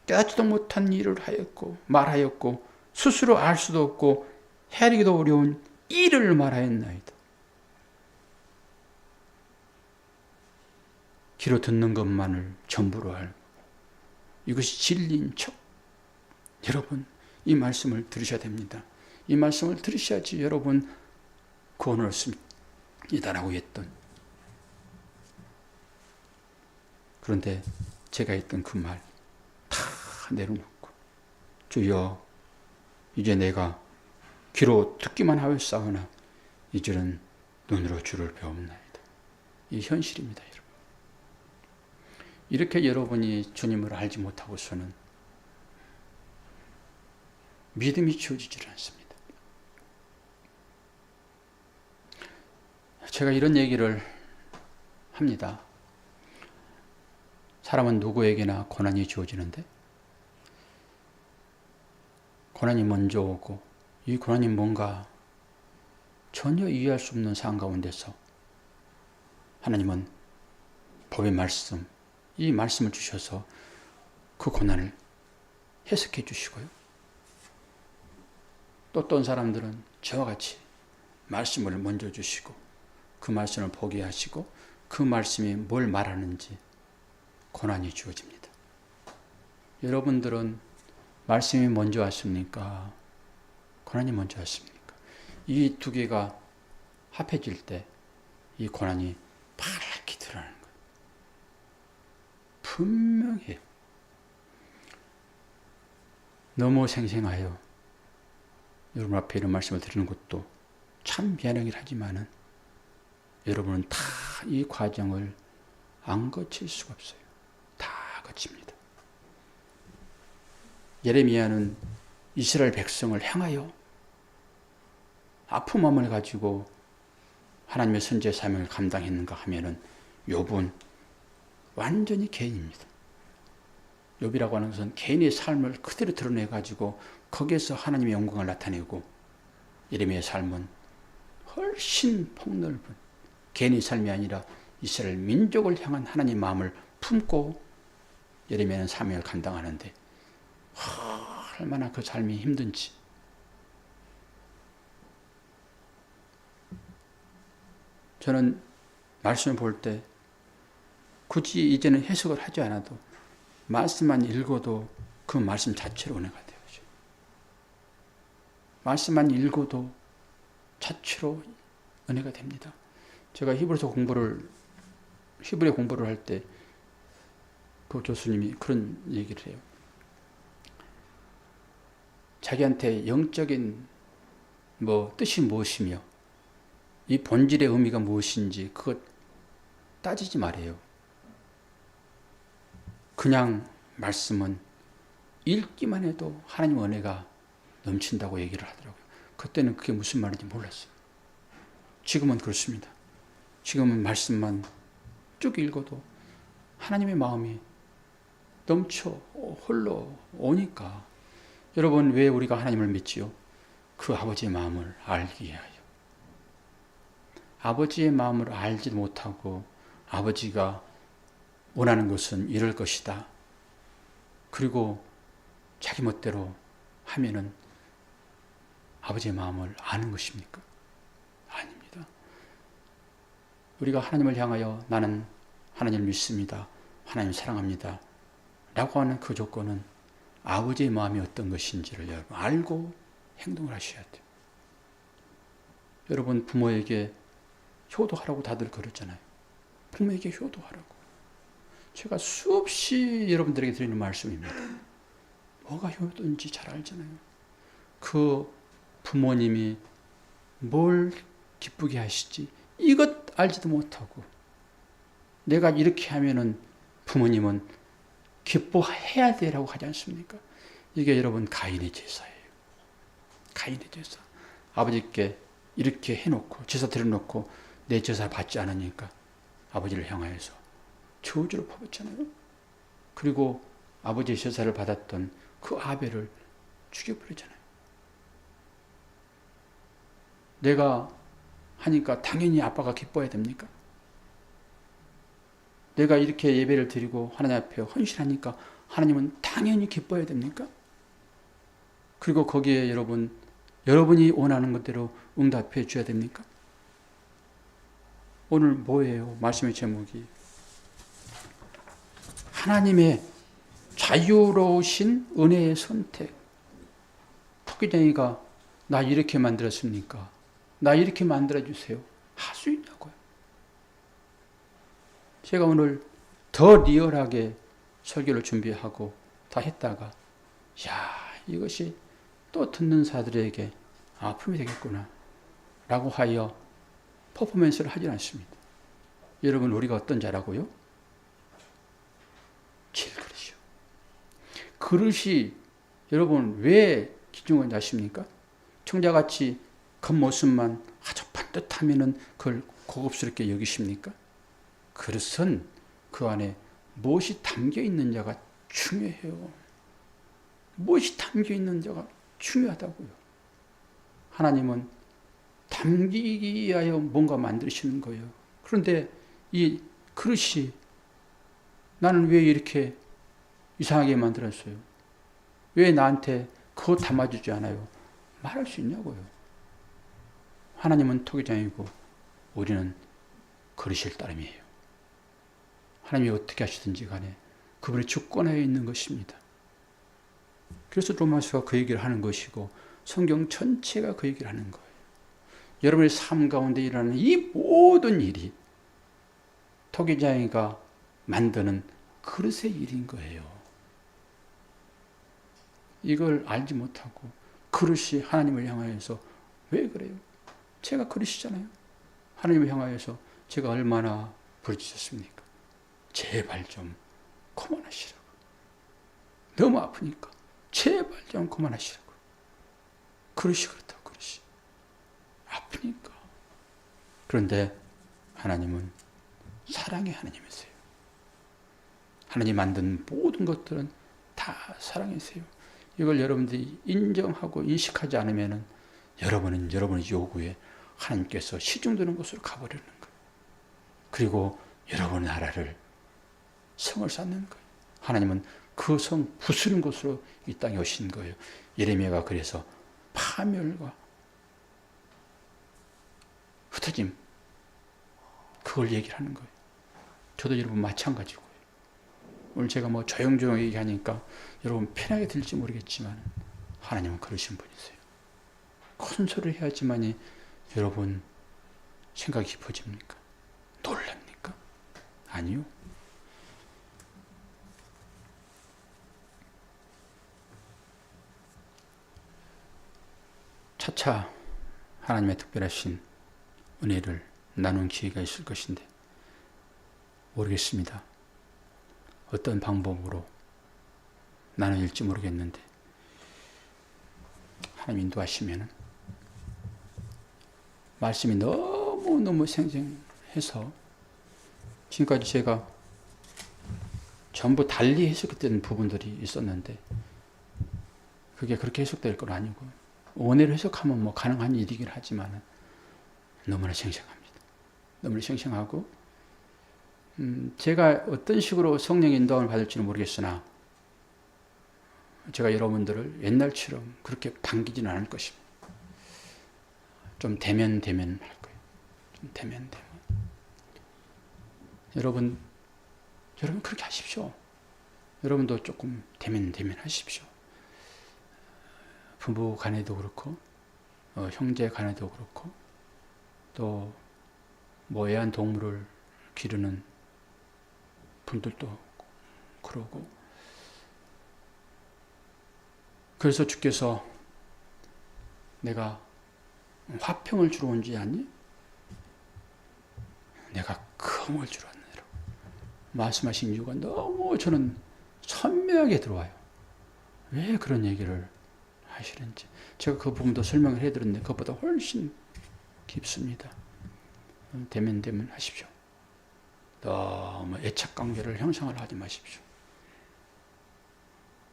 깨닫지도 못한 일을 하였고 말하였고 스스로 알 수도 없고 헤아리기도 어려운 일을 말하였나이다. 귀로 듣는 것만을 전부로 알고 이것이 진리인 척. 여러분 이 말씀을 들으셔야 됩니다. 이 말씀을 들으셔야지 여러분 구원을 얻습니다라고 했던. 그런데 제가 했던 그 말 다 내려놓고 주여 이제 내가 귀로 듣기만 하였사오나 이제는 눈으로 주를 배움나이다. 이 현실입니다. 여러분. 이렇게 여러분이 주님을 알지 못하고서는 믿음이 주어지질 않습니다. 제가 이런 얘기를 합니다. 사람은 누구에게나 고난이 주어지는데 고난이 먼저 오고 이 고난이 뭔가 전혀 이해할 수 없는 상황 가운데서 하나님은 법의 말씀, 이 말씀을 주셔서 그 고난을 해석해 주시고요. 또 어떤 사람들은 저와 같이 말씀을 먼저 주시고 그 말씀을 보게 하시고 그 말씀이 뭘 말하는지 고난이 주어집니다. 여러분들은 말씀이 먼저 왔습니까? 고난이 먼저 왔습니까? 이 두 개가 합해질 때 이 고난이 파랗게 드러나는 거예요. 분명해요. 너무 생생하여 여러분 앞에 이런 말씀을 드리는 것도 참 미안하긴 하지만은 여러분은 다 이 과정을 안 거칠 수가 없어요. 다 거칩니다. 예레미야는 이스라엘 백성을 향하여 아픈 마음을 가지고 하나님의 선지자 사명을 감당했는가 하면은 욥은 완전히 개인입니다. 욥이라고 하는 것은 개인의 삶을 그대로 드러내 가지고 거기에서 하나님의 영광을 나타내고 예레미야의 삶은 훨씬 폭넓은 개인의 삶이 아니라 이스라엘 민족을 향한 하나님의 마음을 품고 예레미야는 사명을 감당하는데 얼마나 그 삶이 힘든지. 저는 말씀을 볼 때 굳이 이제는 해석을 하지 않아도 말씀만 읽어도 그 말씀 자체로 은혜가 되어져요. 말씀만 읽어도 자체로 은혜가 됩니다. 제가 히브리서 공부를 할 때 그 교수님이 그런 얘기를 해요. 자기한테 영적인 뜻이 무엇이며 이 본질의 의미가 무엇인지 그것 따지지 말아요. 그냥 말씀은 읽기만 해도 하나님 은혜가 넘친다고 얘기를 하더라고요. 그때는 그게 무슨 말인지 몰랐어요. 지금은 그렇습니다. 지금은 말씀만 쭉 읽어도 하나님의 마음이 넘쳐 홀로 오니까. 여러분 왜 우리가 하나님을 믿지요? 그 아버지의 마음을 알기 위하여. 아버지의 마음을 알지도 못하고 아버지가 원하는 것은 이럴 것이다. 그리고 자기 멋대로 하면은 아버지의 마음을 아는 것입니까? 아닙니다. 우리가 하나님을 향하여 나는 하나님을 믿습니다. 하나님 사랑합니다. 라고 하는 그 조건은 아버지의 마음이 어떤 것인지를 여러분 알고 행동을 하셔야 돼요. 여러분 부모에게 효도하라고 다들 그러잖아요. 부모에게 효도하라고. 제가 수없이 여러분들에게 드리는 말씀입니다. 뭐가 효도인지 잘 알잖아요. 그 부모님이 뭘 기쁘게 하시지 이것 알지도 못하고 내가 이렇게 하면은 부모님은 기뻐해야 되라고 하지 않습니까? 이게 여러분 가인의 제사예요. 가인의 제사. 아버지께 이렇게 해놓고 제사 드려놓고 내 제사 받지 않으니까 아버지를 향하여서 저주를 퍼붓잖아요. 그리고 아버지의 제사를 받았던 그 아벨을 죽여버리잖아요. 내가 하니까 당연히 아빠가 기뻐해야 됩니까? 내가 이렇게 예배를 드리고 하나님 앞에 헌신하니까 하나님은 당연히 기뻐해야 됩니까? 그리고 거기에 여러분이 원하는 것대로 응답해 줘야 됩니까? 오늘 뭐예요? 말씀의 제목이 하나님의 자유로우신 은혜의 선택. 토끼쟁이가 나 이렇게 만들었습니까? 나 이렇게 만들어주세요. 할 수 있냐고요. 제가 오늘 더 리얼하게 설교를 준비하고 다 했다가 이것이 또 듣는 사들에게 아픔이 되겠구나 라고 하여 퍼포먼스를 하지 않습니다. 여러분 우리가 어떤 자라고요? 질그릇이요. 그릇이 여러분 왜 기중한 아십니까? 청자같이 겉모습만 아주 반듯하면은 그걸 고급스럽게 여기십니까? 그릇은 그 안에 무엇이 담겨 있는 자가 중요해요. 무엇이 담겨 있는 자가 중요하다고요. 하나님은 담기기 위하여 뭔가 만드시는 거예요. 그런데 이 그릇이 나는 왜 이렇게 이상하게 만들었어요? 왜 나한테 그거 담아주지 않아요? 말할 수 있냐고요. 하나님은 토기장이고 우리는 그릇일 따름이에요. 하나님이 어떻게 하시든지 간에 그분의 주권하에 있는 것입니다. 그래서 로마서가 그 얘기를 하는 것이고 성경 전체가 그 얘기를 하는 거예요. 여러분의 삶 가운데 일어나는 이 모든 일이 토기장이가 만드는 그릇의 일인 거예요. 이걸 알지 못하고 그릇이 하나님을 향하여서 왜 그래요? 제가 그릇이잖아요. 하나님을 향하여서 제가 얼마나 부르짖었습니까? 제발 좀 그만하시라고. 너무 아프니까 제발 좀 그만하시라고. 그릇이 그렇다고. 그릇이 아프니까. 그런데 하나님은 사랑의 하나님이세요. 하나님 만든 모든 것들은 다 사랑이세요. 이걸 여러분들이 인정하고 인식하지 않으면 여러분은 여러분의 요구에 하나님께서 시중드는 곳으로 가버리는 거예요. 그리고 여러분의 나라를 성을 쌓는 거예요. 하나님은 그 성 부수는 곳으로 이 땅에 오신 거예요. 예레미야가 그래서 파멸과 흩어짐 그걸 얘기를 하는 거예요. 저도 여러분 마찬가지고요. 오늘 제가 뭐 조용조용 얘기하니까 여러분 편하게 들릴지 모르겠지만 하나님은 그러신 분이세요. 큰 소리를 해야지만이 여러분 생각이 깊어집니까? 놀랍니까? 아니요. 차차 하나님의 특별하신 은혜를 나눈 기회가 있을 것인데 모르겠습니다. 어떤 방법으로 나눠질지 모르겠는데 하나님 인도하시면 말씀이 너무너무 생생해서 지금까지 제가 전부 달리 해석된 부분들이 있었는데 그게 그렇게 해석될 건 아니고 원해를 해석하면 뭐 가능한 일이긴 하지만 너무나 생생합니다. 너무 생생하고 제가 어떤 식으로 성령의 인도함을 받을지는 모르겠으나 제가 여러분들을 옛날처럼 그렇게 반기지는 않을 것입니다. 좀 대면 할 거예요. 좀 대면. 여러분 그렇게 하십시오. 여러분도 조금 대면 하십시오. 부부 간에도 그렇고 형제 간에도 그렇고 또 애완동물을 기르는 분들도 그러고 그래서 주께서 내가 화평을 주러 온 지 아니? 내가 금을 주러 왔느니라 말씀하신 이유가 너무 저는 선명하게 들어와요. 왜 그런 얘기를 하시는지 제가 그 부분도 설명을 해드렸는데 그것보다 훨씬 깊습니다. 대면 하십시오. 너무 애착관계를 형성을 하지 마십시오.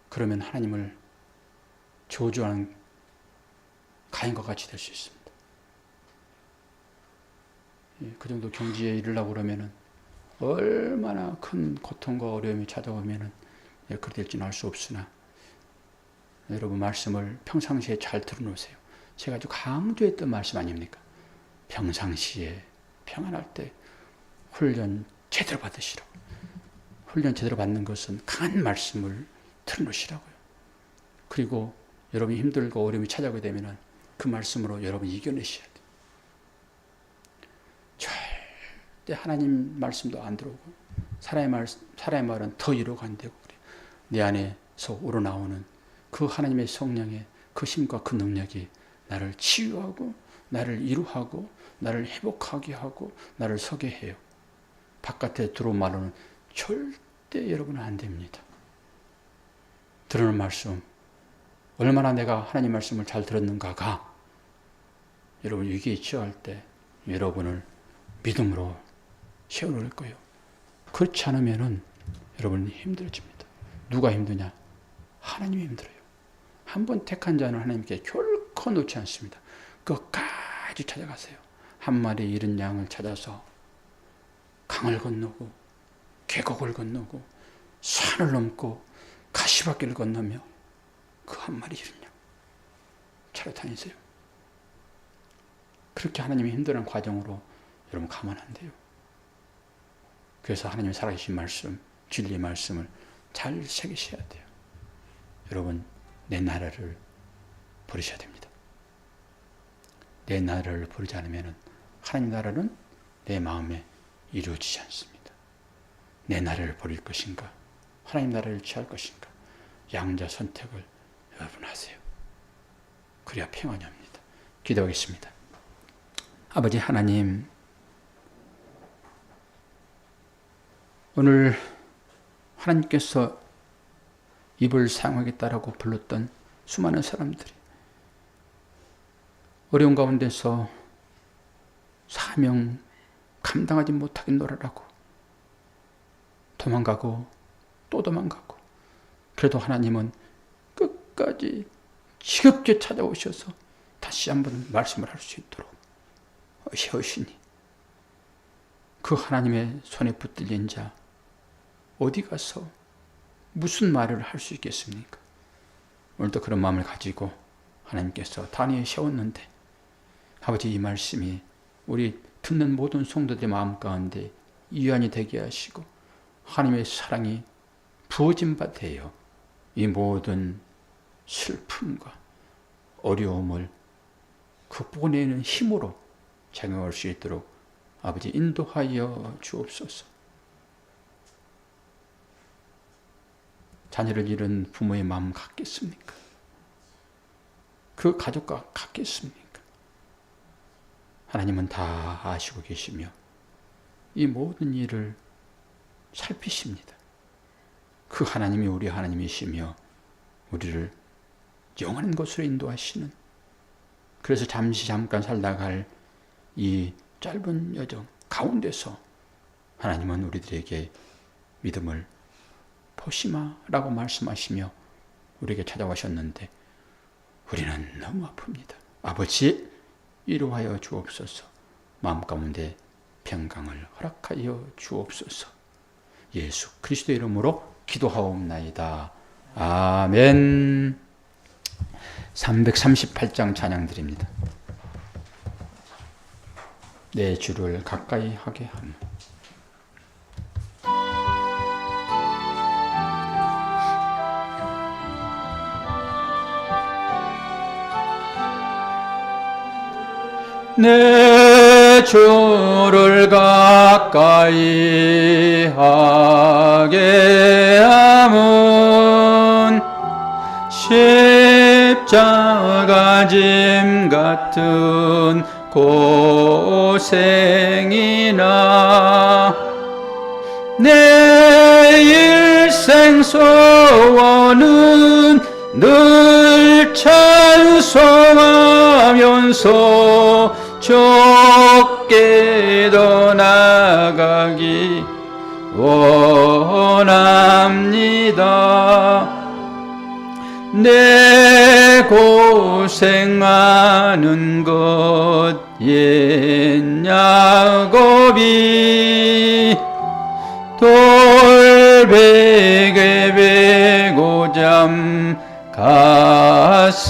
그러면 하나님을 저주하는 가인과 같이 될 수 있습니다. 그 정도 경지에 이르려고 그러면은 얼마나 큰 고통과 어려움이 찾아오면은 그렇게 될지는 알 수 없으나 여러분 말씀을 평상시에 잘 들어놓으세요. 제가 아주 강조했던 말씀 아닙니까? 평상시에 평안할 때 훈련 제대로 받으시라고. 훈련 제대로 받는 것은 강한 말씀을 들어놓으시라고요. 그리고 여러분이 힘들고 어려움이 찾아오게 되면 그 말씀으로 여러분이 이겨내셔야 돼요. 절대 하나님 말씀도 안 들어오고 사람의 말은 더 이루어가 안 되고 그래요. 내 안에서 우러나오는 그 하나님의 성령의 그 힘과 그 능력이 나를 치유하고 나를 이루하고 나를 회복하게 하고 나를 서게 해요. 바깥에 들어온 말로는 절대 여러분은 안 됩니다. 들으는 말씀 얼마나 내가 하나님 말씀을 잘 들었는가가 여러분 위기에 처할 때 여러분을 믿음으로 세워놓을 거예요. 그렇지 않으면은 여러분은 힘들어집니다. 누가 힘드냐? 하나님이 힘들어요. 한 번 택한 자는 하나님께 결코 놓지 않습니다. 끝까지 찾아가세요. 한 마리 잃은 양을 찾아서 강을 건너고 계곡을 건너고 산을 넘고 가시밭길을 건너며 그 한 마리 잃은 양 찾아 다니세요. 그렇게 하나님이 힘든 과정으로 여러분 가면 안 돼요. 그래서 하나님의 살아계신 말씀, 진리의 말씀을 잘 새기셔야 돼요. 여러분 내 나라를 버리셔야 됩니다. 내 나라를 버리지 않으면 하나님 나라는 내 마음에 이루어지지 않습니다. 내 나라를 버릴 것인가 하나님 나라를 취할 것인가 양자 선택을 여러분 하세요. 그래야 평안이 옵니다. 기도하겠습니다. 아버지 하나님, 오늘 하나님께서 입을 사용하겠다라고 불렀던 수많은 사람들이 어려운 가운데서 사명 감당하지 못하겠노라라고 도망가고 또 도망가고 그래도 하나님은 끝까지 지겹게 찾아오셔서 다시 한번 말씀을 할 수 있도록 세우시니 그 하나님의 손에 붙들린 자 어디 가서 무슨 말을 할 수 있겠습니까? 오늘도 그런 마음을 가지고 하나님께서 단위에 세웠는데 아버지 이 말씀이 우리 듣는 모든 성도들의 마음 가운데 유한이 되게 하시고 하나님의 사랑이 부어진 바 되어 이 모든 슬픔과 어려움을 극복해내는 힘으로 작용할 수 있도록 아버지 인도하여 주옵소서. 자녀를 잃은 부모의 마음 같겠습니까? 그 가족과 같겠습니까? 하나님은 다 아시고 계시며 이 모든 일을 살피십니다. 그 하나님이 우리 하나님이시며 우리를 영원한 곳으로 인도하시는, 그래서 잠깐 살다갈 이 짧은 여정 가운데서 하나님은 우리들에게 믿음을 보시마라고 말씀하시며 우리에게 찾아오셨는데 우리는 너무 아픕니다. 아버지 이루하여 주옵소서. 마음 가운데 평강을 허락하여 주옵소서. 예수 그리스도 이름으로 기도하옵나이다. 아멘. 338장 찬양 드립니다. 내 주를 가까이 하게 함. 내 주를 가까이 하게 함은 십자가 짐 같은 고생이나 내 일생 소원은 늘 찬송하면서 좁게도 나가기 원합니다. 내 고생 많은 것 옛 야곱이 돌베개 베고 잠 갔습니다.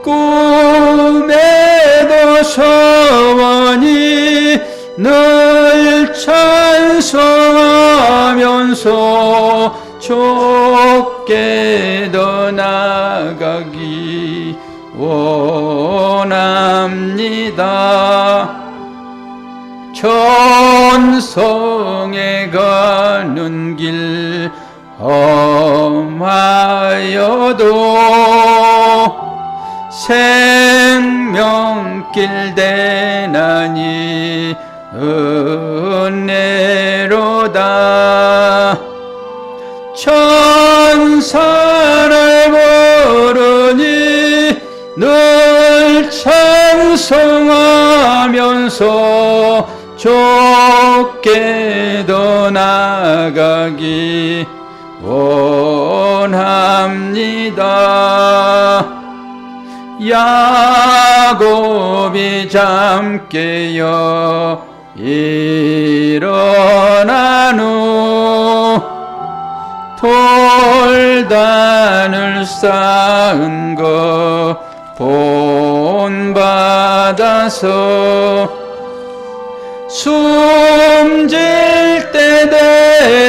꿈에도 소원이 늘 찬송하면서 좁게도 나가기 원합니다. 천성에 가는 길 험하여도 생명길 대나니 은혜로다. 천사를 부르니 늘 찬송하면서 좁게도 나가기 원합니다. 야곱이 잠 깨어 일어난 후 돌단을 쌓은 거 본받아서 숨질 때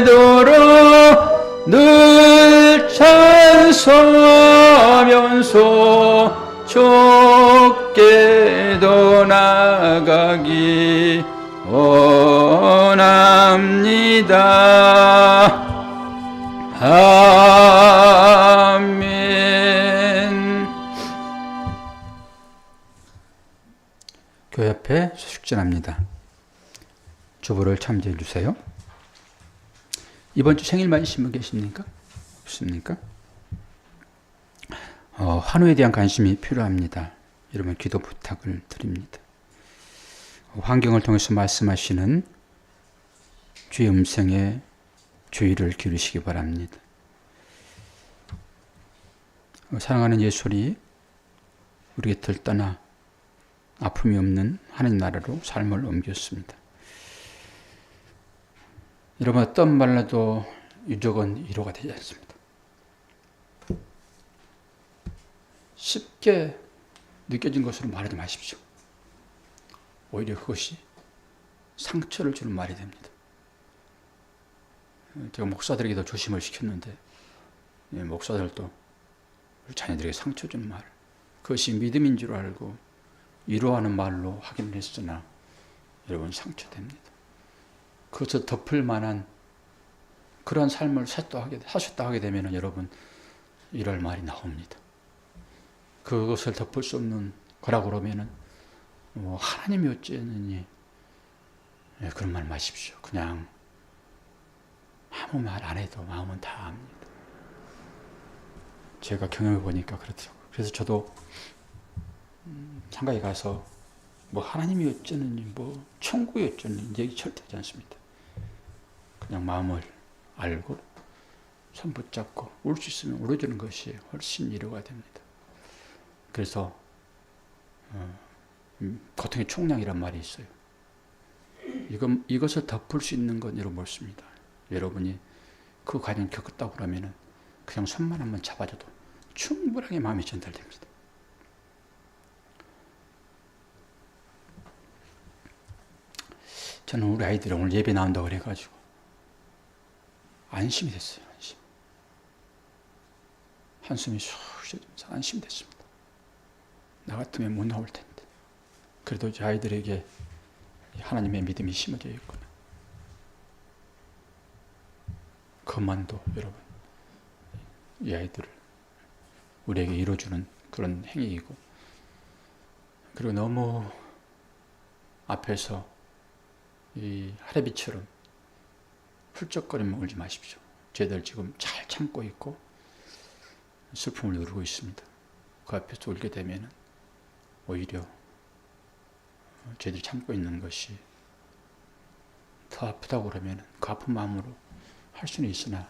되도록 늘 찬송하면서 좁게도 나가기 원합니다. 아멘. 교회 앞에 숙전합니다. 주보를 참조해 주세요. 이번 주 생일맞으신 분 계십니까? 없습니까? 환우에 대한 관심이 필요합니다. 여러분 기도 부탁을 드립니다. 환경을 통해서 말씀하시는 주의 음성에 주의를 기울이시기 바랍니다. 사랑하는 예수리 우리 곁을 떠나 아픔이 없는 하나님 나라로 삶을 옮겼습니다. 여러분 어떤 말로도 유족은 위로가 되지 않습니다. 쉽게 느껴진 것으로 말하지 마십시오. 오히려 그것이 상처를 주는 말이 됩니다. 제가 목사들에게도 조심을 시켰는데 목사들도 자녀들에게 상처 주는 말, 그것이 믿음인 줄 알고 위로하는 말로 하긴 했으나 여러분 상처됩니다. 그것을 덮을 만한 그런 삶을 하셨다 하게 되면 여러분 이럴 말이 나옵니다. 그것을 덮을 수 없는 거라고 그러면은 하나님이 어찌했느니 그런 말 마십시오. 그냥 아무 말 안 해도 마음은 다 압니다. 제가 경험해 보니까 그렇더라고요. 그래서 저도 상가에 가서 하나님이 어쩌느니 천국이 어쩌느니 얘기 절대 하지 않습니다. 그냥 마음을 알고 손 붙잡고 울 수 있으면 울어주는 것이 훨씬 위로가 됩니다. 그래서 고통의 총량이란 말이 있어요. 이것을 덮을 수 있는 건 여러분 옳습니다. 여러분이 그 과정 겪었다고 그러면은 그냥 손만 한번 잡아줘도 충분하게 마음이 전달됩니다. 저는 우리 아이들이 오늘 예배 나온다고 그래가지고 안심이 됐어요. 한숨이 쑥 쉬어지면서 안심이 됐습니다. 나 같으면 못 나올 텐데. 그래도 저 아이들에게 하나님의 믿음이 심어져 있구나. 그만도 여러분, 이 아이들을 우리에게 이루어주는 그런 행위이고, 그리고 너무 앞에서 이 하레비처럼 훌쩍거리면 울지 마십시오. 저희들 지금 잘 참고 있고 슬픔을 누르고 있습니다. 그 앞에서 울게 되면 오히려 저희들이 참고 있는 것이 더 아프다고 그러면 그 아픈 마음으로 할 수는 있으나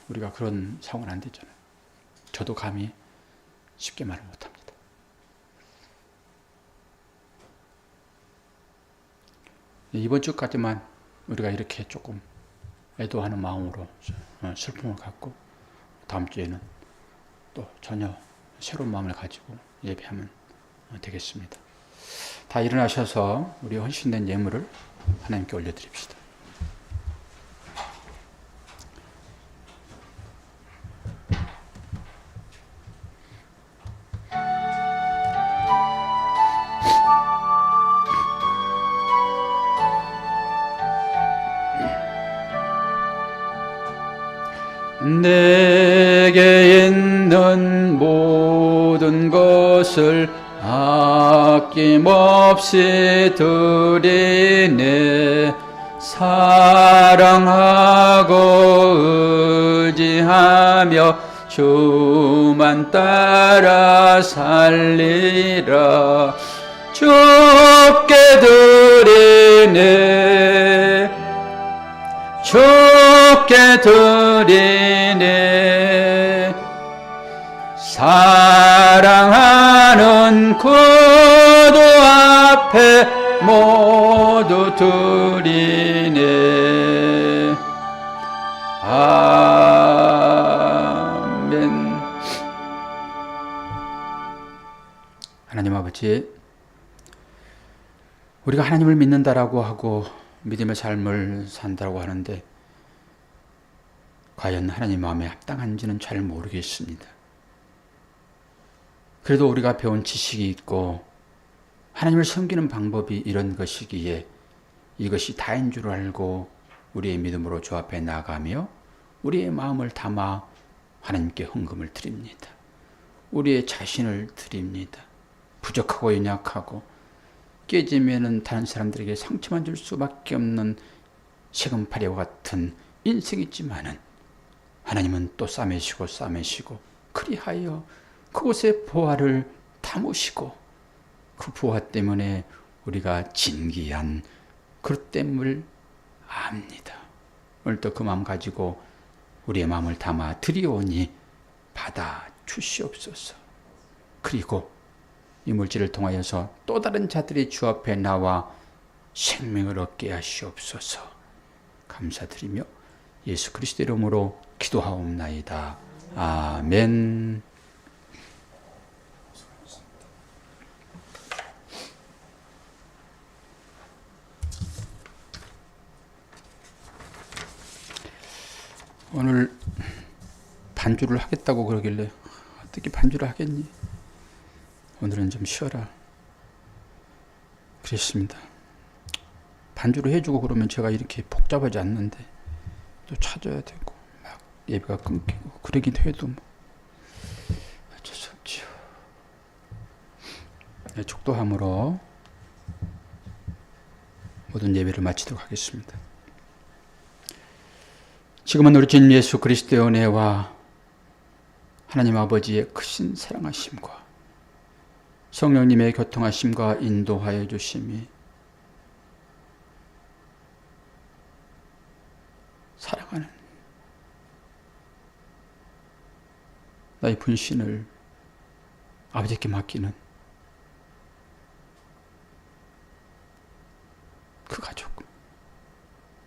우리가 그런 상황은 안 되잖아요. 저도 감히 쉽게 말을 못합니다. 이번 주까지만 우리가 이렇게 조금 애도하는 마음으로 슬픔을 갖고 다음 주에는 또 전혀 새로운 마음을 가지고 예배하면 되겠습니다. 다 일어나셔서 우리 헌신된 예물을 하나님께 올려드립시다. 내게 있는 모든 것을 아낌없이 드리네. 사랑하고 의지하며 주만 따라 살리라. 주께 드리네. 주께 드리네. 사랑하는 구주 앞에 모두 드리네. 아멘. 하나님 아버지, 우리가 하나님을 믿는다라고 하고 믿음의 삶을 산다고 하는데 과연 하나님 마음에 합당한지는 잘 모르겠습니다. 그래도 우리가 배운 지식이 있고 하나님을 섬기는 방법이 이런 것이기에 이것이 다인 줄 알고 우리의 믿음으로 주 앞에 나가며 우리의 마음을 담아 하나님께 헌금을 드립니다. 우리의 자신을 드립니다. 부족하고 연약하고 깨지면은 다른 사람들에게 상처만 줄 수밖에 없는 세금파리와 같은 인생이지만은 하나님은 또 싸매시고 그리하여 그곳에 보화를 담으시고 그 보화 때문에 우리가 진귀한 그릇됨을 압니다. 오늘도 그 마음 가지고 우리의 마음을 담아 드리오니 받아 주시옵소서. 그리고 이 물질을 통하여서 또 다른 자들이 주 앞에 나와 생명을 얻게 하시옵소서. 감사드리며 예수 그리스도 이름으로 기도하옵나이다. 아멘. 오늘 반주를 하겠다고 그러길래 어떻게 반주를 하겠니? 오늘은 좀 쉬어라 그랬습니다. 반주를 해주고 그러면 제가 이렇게 복잡하지 않는데 또 찾아야 되고 막 예배가 끊기고 그러긴 해도 뭐 어쩔 수 없지요. 네, 족도함으로 모든 예배를 마치도록 하겠습니다. 지금은 우리 주님 예수 그리스도의 은혜와 하나님 아버지의 크신 사랑하심과 성령님의 교통하심과 인도하여 주심이 사랑하는 나의 분신을 아버지께 맡기는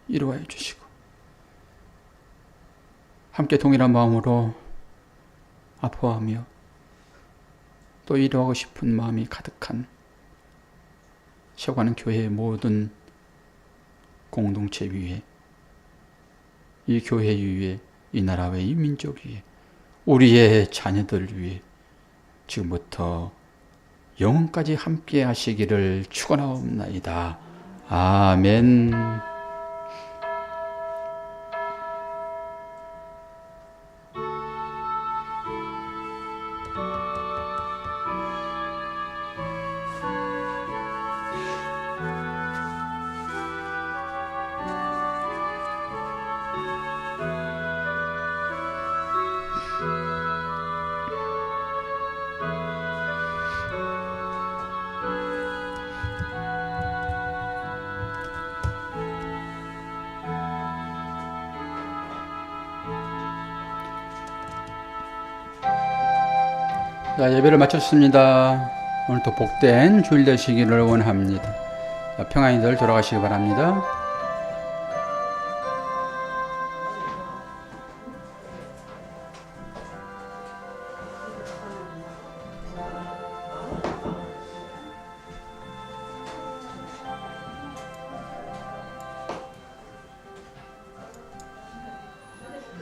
이루어 주시고 함께 동일한 마음으로 아파하며 또 이루어가고 싶은 마음이 가득한 세워가는 교회의 모든 공동체 위에, 이 교회 위에, 이 나라 위에, 이 민족 위에, 우리의 자녀들 위에 지금부터 영원까지 함께 하시기를 축원하옵나이다. 아멘. 자, 예배를 마쳤습니다. 오늘도 복된 주일 되시기를 원합니다. 평안히들 돌아가시기 바랍니다.